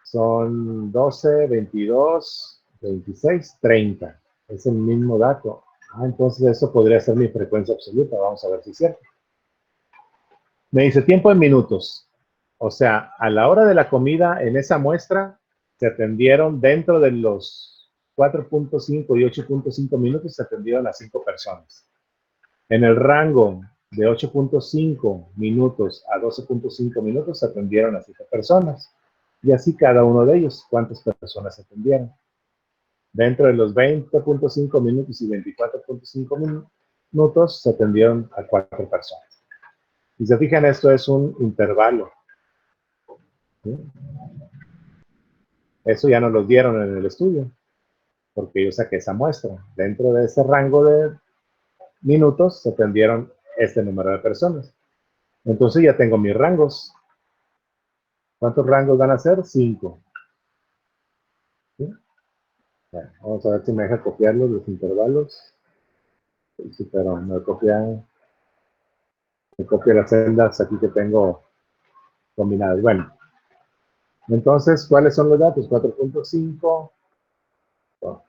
A: son 12, 22, 26, 30. Es el mismo dato. Ah, entonces eso podría ser mi frecuencia absoluta. Vamos a ver si es cierto. Me dice tiempo en minutos. O sea, a la hora de la comida, en esa muestra, se atendieron dentro de los 4.5 y 8.5 minutos, se atendieron a 5 personas. En el rango de 8.5 minutos a 12.5 minutos, se atendieron a 7 personas. Y así cada uno de ellos, ¿cuántas personas se atendieron? Dentro de los 20.5 minutos y 24.5 minutos, minutos se atendieron a 4 personas. Si se fijan, esto es un intervalo. ¿Sí? Eso ya nos lo dieron en el estudio, porque yo saqué esa muestra. Dentro de ese rango de minutos se atendieron este número de personas. Entonces ya tengo mis rangos. ¿Cuántos rangos van a ser? 5. ¿Sí? Bueno, vamos a ver si me deja copiarlos, los intervalos. Sí, pero me copia las celdas aquí que tengo combinadas. Bueno, entonces, ¿cuáles son los datos? 4.5. Oh,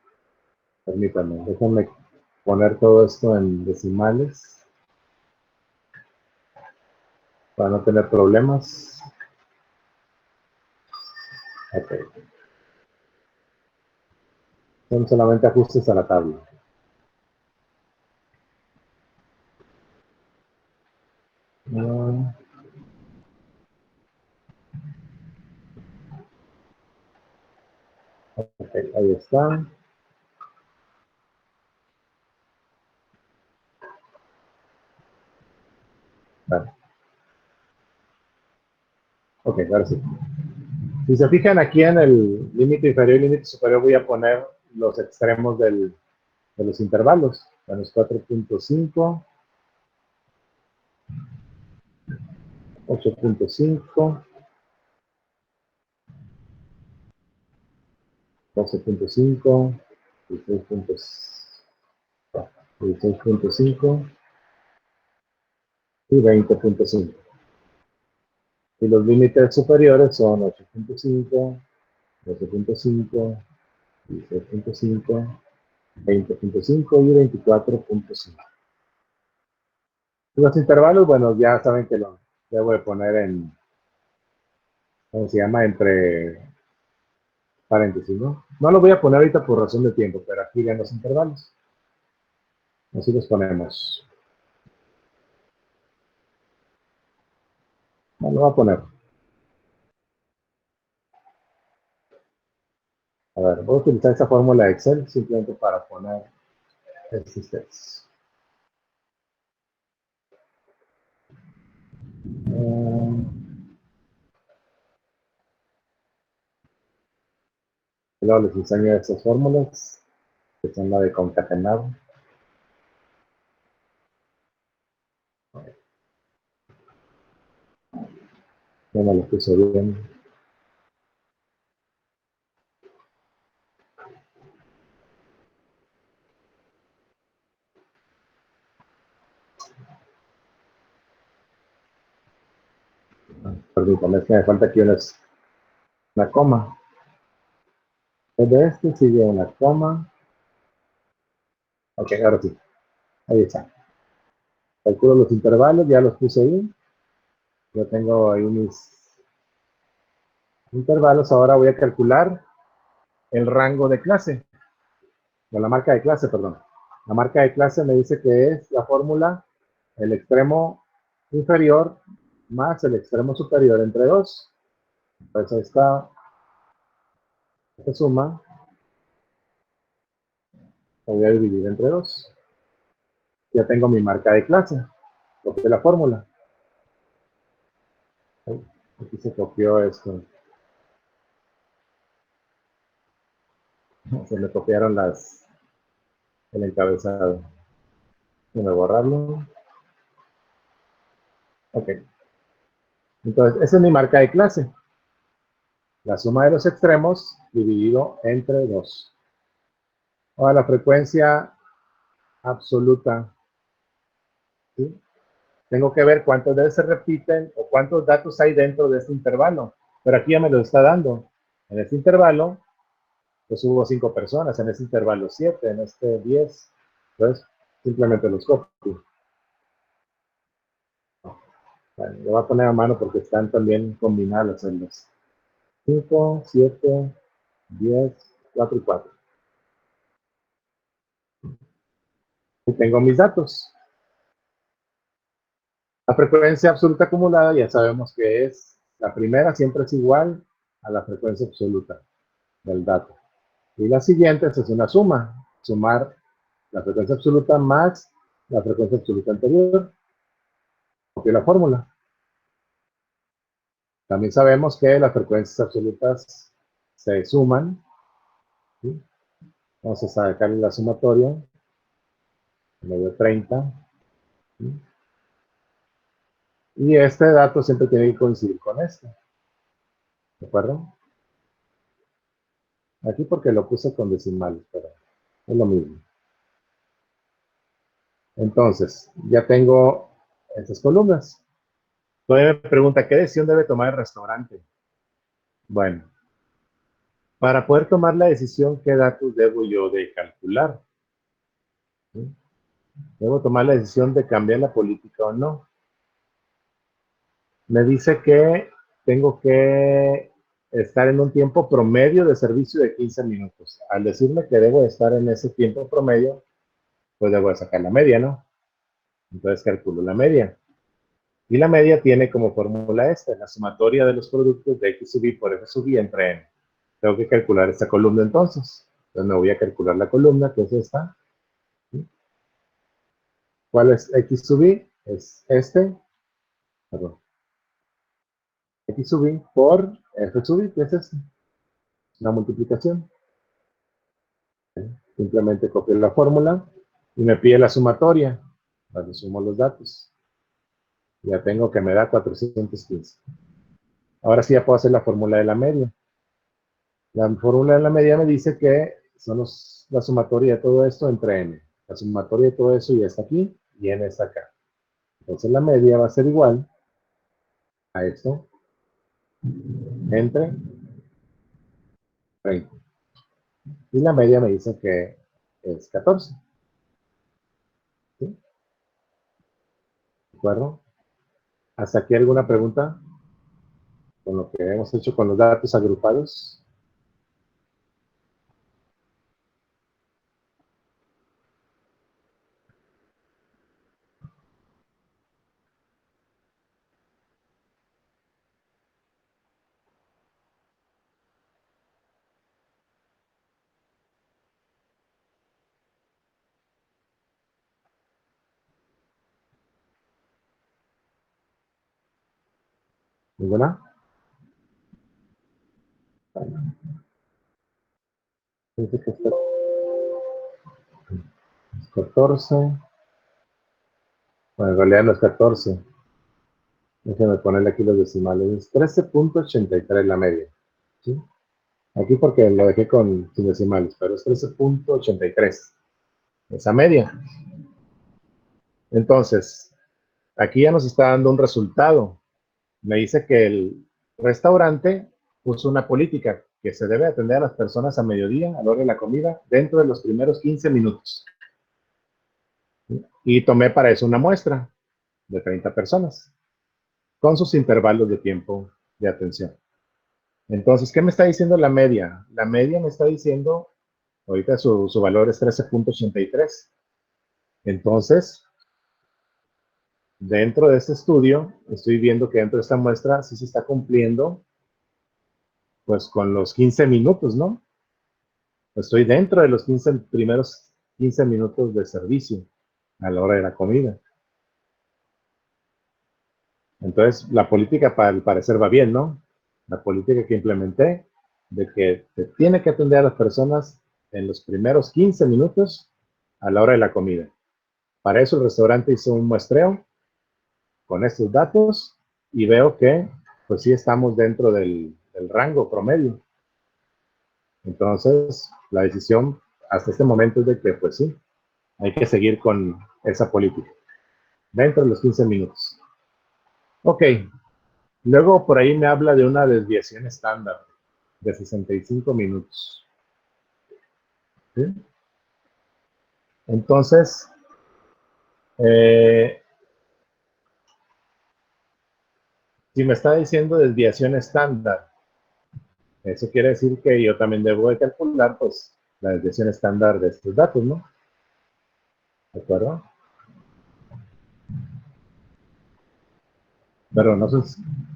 A: permítanme, déjenme poner todo esto en decimales para no tener problemas. Ok. Son solamente ajustes a la tabla. Ok, ahí está. Vale. Ok, ahora sí. Si se fijan aquí en el límite inferior y límite superior, voy a poner los extremos de los intervalos. Menos 4.5, 8.5, 12.5, 16.5 y 20.5. Y los límites superiores son 8.5, 12.5, 16.5, 20.5 y 24.5. Los intervalos, bueno, ya saben que lo debo de poner en, ¿cómo se llama? Entre paréntesis, ¿no? No lo voy a poner ahorita por razón de tiempo, pero aquí ya los intervalos. Así los ponemos. No lo voy a poner. A ver, voy a utilizar esta fórmula de Excel simplemente para poner estos textos. Luego les enseño estas fórmulas, que son la de concatenar. Ya me lo puse bien. Permítanme, es que me falta aquí una coma. De este sigue una coma. Ok, ahora sí. Ahí está. Calculo los intervalos, ya los puse ahí. Yo tengo ahí mis intervalos. Ahora voy a calcular el rango de clase. De la marca de clase, perdón. La marca de clase me dice que es la fórmula el extremo inferior más el extremo superior entre 2. Entonces ahí está. Esta suma la voy a dividir entre 2. Ya tengo mi marca de clase. Copié la fórmula. Aquí se copió esto. Se me copiaron el encabezado. Déjame borrarlo. Ok. Entonces, esa es mi marca de clase. La suma de los extremos dividido entre 2. Ahora la frecuencia absoluta. ¿Sí? Tengo que ver cuántas veces se repiten o cuántos datos hay dentro de este intervalo. Pero aquí ya me lo está dando. En este intervalo, pues hubo 5 personas. En este intervalo 7, en este 10. Entonces, simplemente los copio. Bueno, lo voy a poner a mano porque están también combinadas las celdas. 5, 7, 10, 4 y 4. Y tengo mis datos. La frecuencia absoluta acumulada ya sabemos que es, la primera siempre es igual a la frecuencia absoluta del dato. Y la siguiente es una suma, sumar la frecuencia absoluta más la frecuencia absoluta anterior, copio la fórmula. También sabemos que las frecuencias absolutas se suman, ¿sí? Vamos a sacar la sumatoria, me dio 30, ¿sí? Y este dato siempre tiene que coincidir con este, ¿de acuerdo? Aquí porque lo puse con decimales, pero es lo mismo. Entonces, ya tengo estas columnas. Todavía me pregunta, ¿qué decisión debe tomar el restaurante? Bueno, para poder tomar la decisión, ¿qué datos debo yo de calcular? ¿Sí? Debo tomar la decisión de cambiar la política o no. Me dice que tengo que estar en un tiempo promedio de servicio de 15 minutos. Al decirme que debo estar en ese tiempo promedio, pues debo sacar la media, ¿no? Entonces calculo la media. Y la media tiene como fórmula esta, la sumatoria de los productos de X sub I por F sub I entre N. Tengo que calcular esta columna entonces. Entonces me voy a calcular la columna, que es esta. ¿Sí? ¿Cuál es X sub I? Es este, perdón, X sub I por F sub I, que es este, la multiplicación. ¿Sí? Simplemente copio la fórmula y me pide la sumatoria. Ahora sumo los datos. Ya tengo que me da 415. Ahora sí ya puedo hacer la fórmula de la media. La fórmula de la media me dice que son la sumatoria de todo esto entre n. La sumatoria de todo eso ya está aquí y n está acá. Entonces la media va a ser igual a esto entre 30. Y la media me dice que es 14. ¿Sí? ¿De acuerdo? ¿Hasta aquí alguna pregunta con lo que hemos hecho con los datos agrupados? ¿Ninguna? Bueno, dice que está 14. Bueno, en realidad no es 14. Déjenme ponerle aquí los decimales. Es 13.83 la media. ¿Sí? Aquí porque lo dejé sin decimales, pero es 13.83. Esa media. Entonces, aquí ya nos está dando un resultado. Me dice que el restaurante puso una política que se debe atender a las personas a mediodía, a la hora de la comida, dentro de los primeros 15 minutos. Y tomé para eso una muestra de 30 personas, con sus intervalos de tiempo de atención. Entonces, ¿qué me está diciendo la media? La media me está diciendo, ahorita su valor es 13.83. Entonces, dentro de este estudio, estoy viendo que dentro de esta muestra sí se está cumpliendo, pues con los 15 minutos, ¿no? Estoy dentro de los primeros 15 minutos de servicio a la hora de la comida. Entonces, la política al parecer va bien, ¿no? La política que implementé de que se tiene que atender a las personas en los primeros 15 minutos a la hora de la comida. Para eso el restaurante hizo un muestreo con estos datos y veo que pues sí estamos dentro del rango promedio. Entonces, la decisión hasta este momento es de que pues sí, hay que seguir con esa política dentro de los 15 minutos. Ok, luego por ahí me habla de una desviación estándar de 65 minutos. ¿Sí? Entonces, si me está diciendo desviación estándar, eso quiere decir que yo también debo de calcular, pues, la desviación estándar de estos datos, ¿no? ¿De acuerdo? Pero no son,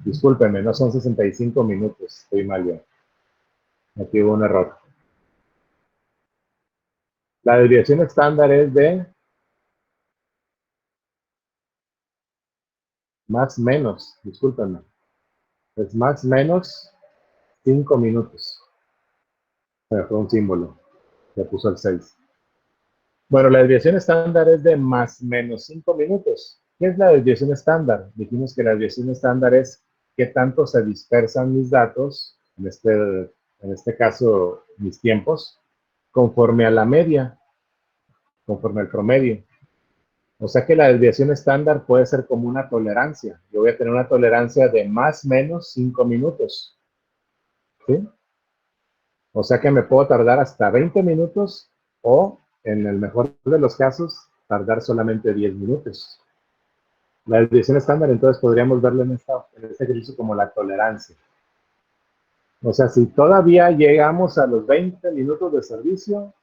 A: discúlpenme, no son 65 minutos, estoy mal yo. Aquí hubo un error. La desviación estándar es de más menos, discúlpenme, es más menos 5 minutos. Fue un símbolo, que puso el 6. Bueno, la desviación estándar es de más menos 5 minutos. ¿Qué es la desviación estándar? Dijimos que la desviación estándar es qué tanto se dispersan mis datos, en este caso mis tiempos, conforme a la media, conforme al promedio. O sea que la desviación estándar puede ser como una tolerancia. Yo voy a tener una tolerancia de más o menos 5 minutos. ¿Sí? O sea que me puedo tardar hasta 20 minutos o, en el mejor de los casos, tardar solamente 10 minutos. La desviación estándar, entonces, podríamos verlo en este ejercicio como la tolerancia. O sea, si todavía llegamos a los 20 minutos de servicio,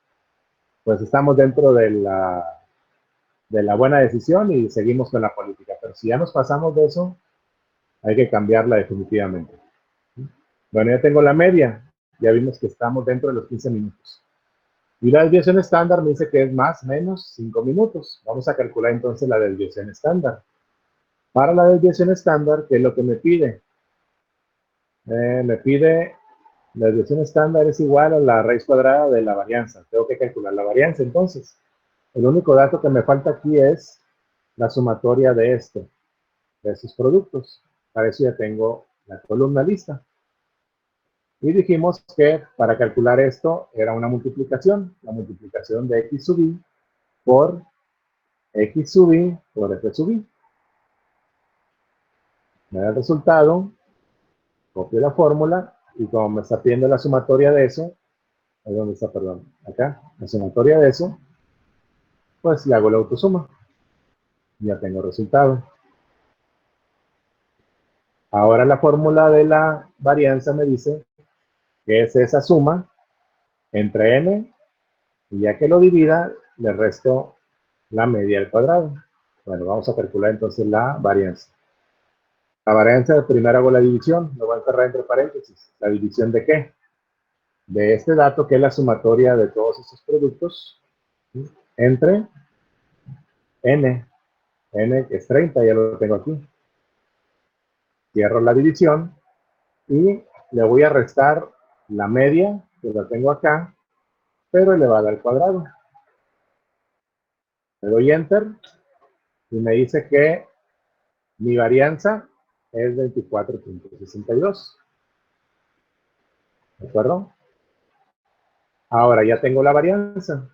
A: pues estamos dentro de la buena decisión y seguimos con la política. Pero si ya nos pasamos de eso, hay que cambiarla definitivamente. Bueno, ya tengo la media. Ya vimos que estamos dentro de los 15 minutos. Y la desviación estándar me dice que es más o menos 5 minutos. Vamos a calcular entonces la desviación estándar. Para la desviación estándar, ¿qué es lo que me pide? Me pide la desviación estándar es igual a la raíz cuadrada de la varianza. Tengo que calcular la varianza entonces. El único dato que me falta aquí es la sumatoria de esos productos. Para eso ya tengo la columna lista. Y dijimos que para calcular esto era una multiplicación, la multiplicación de x sub i por x sub i por f sub i. Me da el resultado, copio la fórmula y como me está pidiendo la sumatoria de eso, ¿dónde está? Perdón, acá, la sumatoria de eso, pues le hago la autosuma. Ya tengo el resultado. Ahora la fórmula de la varianza me dice que es esa suma entre n, y ya que lo divida, le resto la media al cuadrado. Bueno, vamos a calcular entonces la varianza. La varianza, primero hago la división, lo voy a encerrar entre paréntesis. ¿La división de qué? De este dato, que es la sumatoria de todos estos productos, ¿sí? Entre n. N es 30, ya lo tengo aquí. Cierro la división y le voy a restar la media, que la tengo acá, pero elevada al cuadrado. Le doy Enter y me dice que mi varianza es 24.62. ¿De acuerdo? Ahora ya tengo la varianza.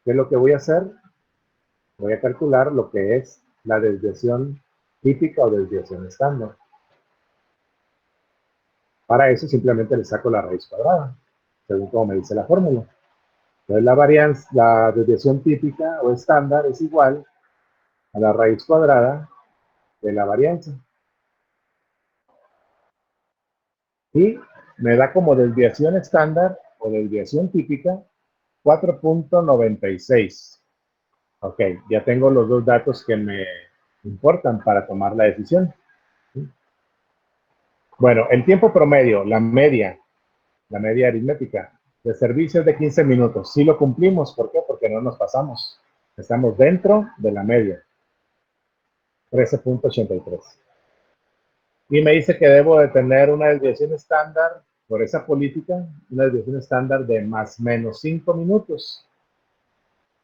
A: ¿Qué es lo que voy a hacer? Voy a calcular lo que es la desviación típica o desviación estándar. Para eso simplemente le saco la raíz cuadrada, según como me dice la fórmula. Entonces la varianza, la desviación típica o estándar es igual a la raíz cuadrada de la varianza. Y me da como desviación estándar o desviación típica 4.96. Ok, ya tengo los dos datos que me importan para tomar la decisión. Bueno, el tiempo promedio, la media aritmética de servicio es de 15 minutos. Sí lo cumplimos, ¿por qué? Porque no nos pasamos. Estamos dentro de la media, 13.83. Y me dice que debo de tener una desviación estándar por esa política, una desviación estándar de más o menos 5 minutos.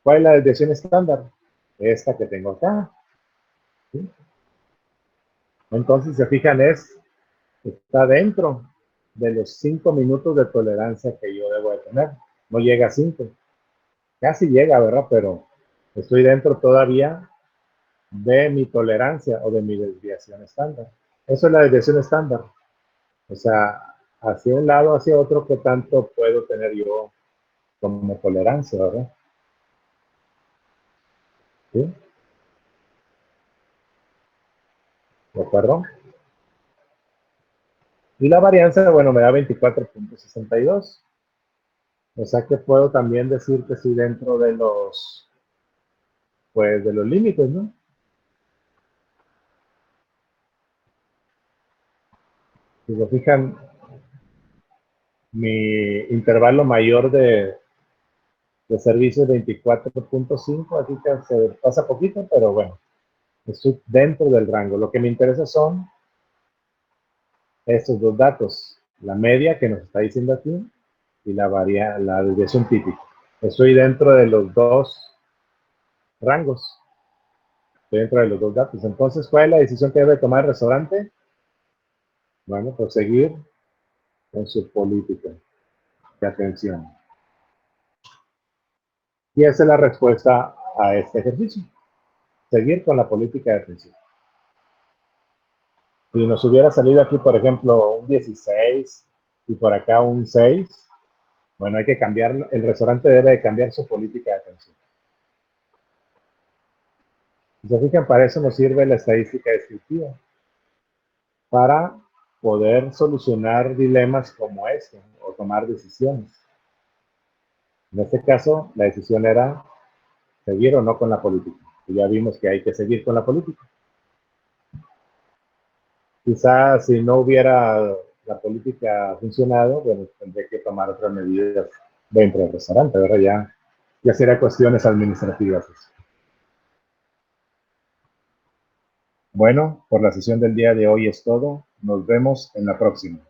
A: ¿Cuál es la desviación estándar? Esta que tengo acá. ¿Sí? Entonces, si se fijan, está dentro de los 5 minutos de tolerancia que yo debo de tener. No llega a 5. Casi llega, ¿verdad? Pero estoy dentro todavía de mi tolerancia o de mi desviación estándar. Eso es la desviación estándar. O sea, hacia un lado, hacia otro, ¿qué tanto puedo tener yo como tolerancia, verdad? ¿Sí? ¿De acuerdo? Y la varianza, bueno, me da 24.62. O sea que puedo también decir que estoy dentro de pues, de los límites, ¿no? Si se fijan, mi intervalo mayor de servicio es 24.5, así que se pasa poquito, pero bueno, Estoy dentro del rango. Lo que me interesa son estos dos datos, la media que nos está diciendo aquí y la desviación típica. Estoy dentro de los dos rangos, estoy dentro de los dos datos. Entonces, ¿cuál es la decisión que debe tomar el restaurante? Bueno, proseguir con su política de atención. Y esa es la respuesta a este ejercicio. Seguir con la política de atención. Si nos hubiera salido aquí, por ejemplo, un 16 y por acá un 6, bueno, hay que cambiar, el restaurante debe de cambiar su política de atención. Si se fijan, para eso nos sirve la estadística descriptiva, para poder solucionar dilemas como este o tomar decisiones. En este caso, la decisión era seguir o no con la política. Y ya vimos que hay que seguir con la política. Quizás si no hubiera la política funcionado, bueno, tendría que tomar otras medidas dentro del restaurante, ¿verdad? Ya sería cuestiones administrativas. Bueno, por la sesión del día de hoy es todo. Nos vemos en la próxima.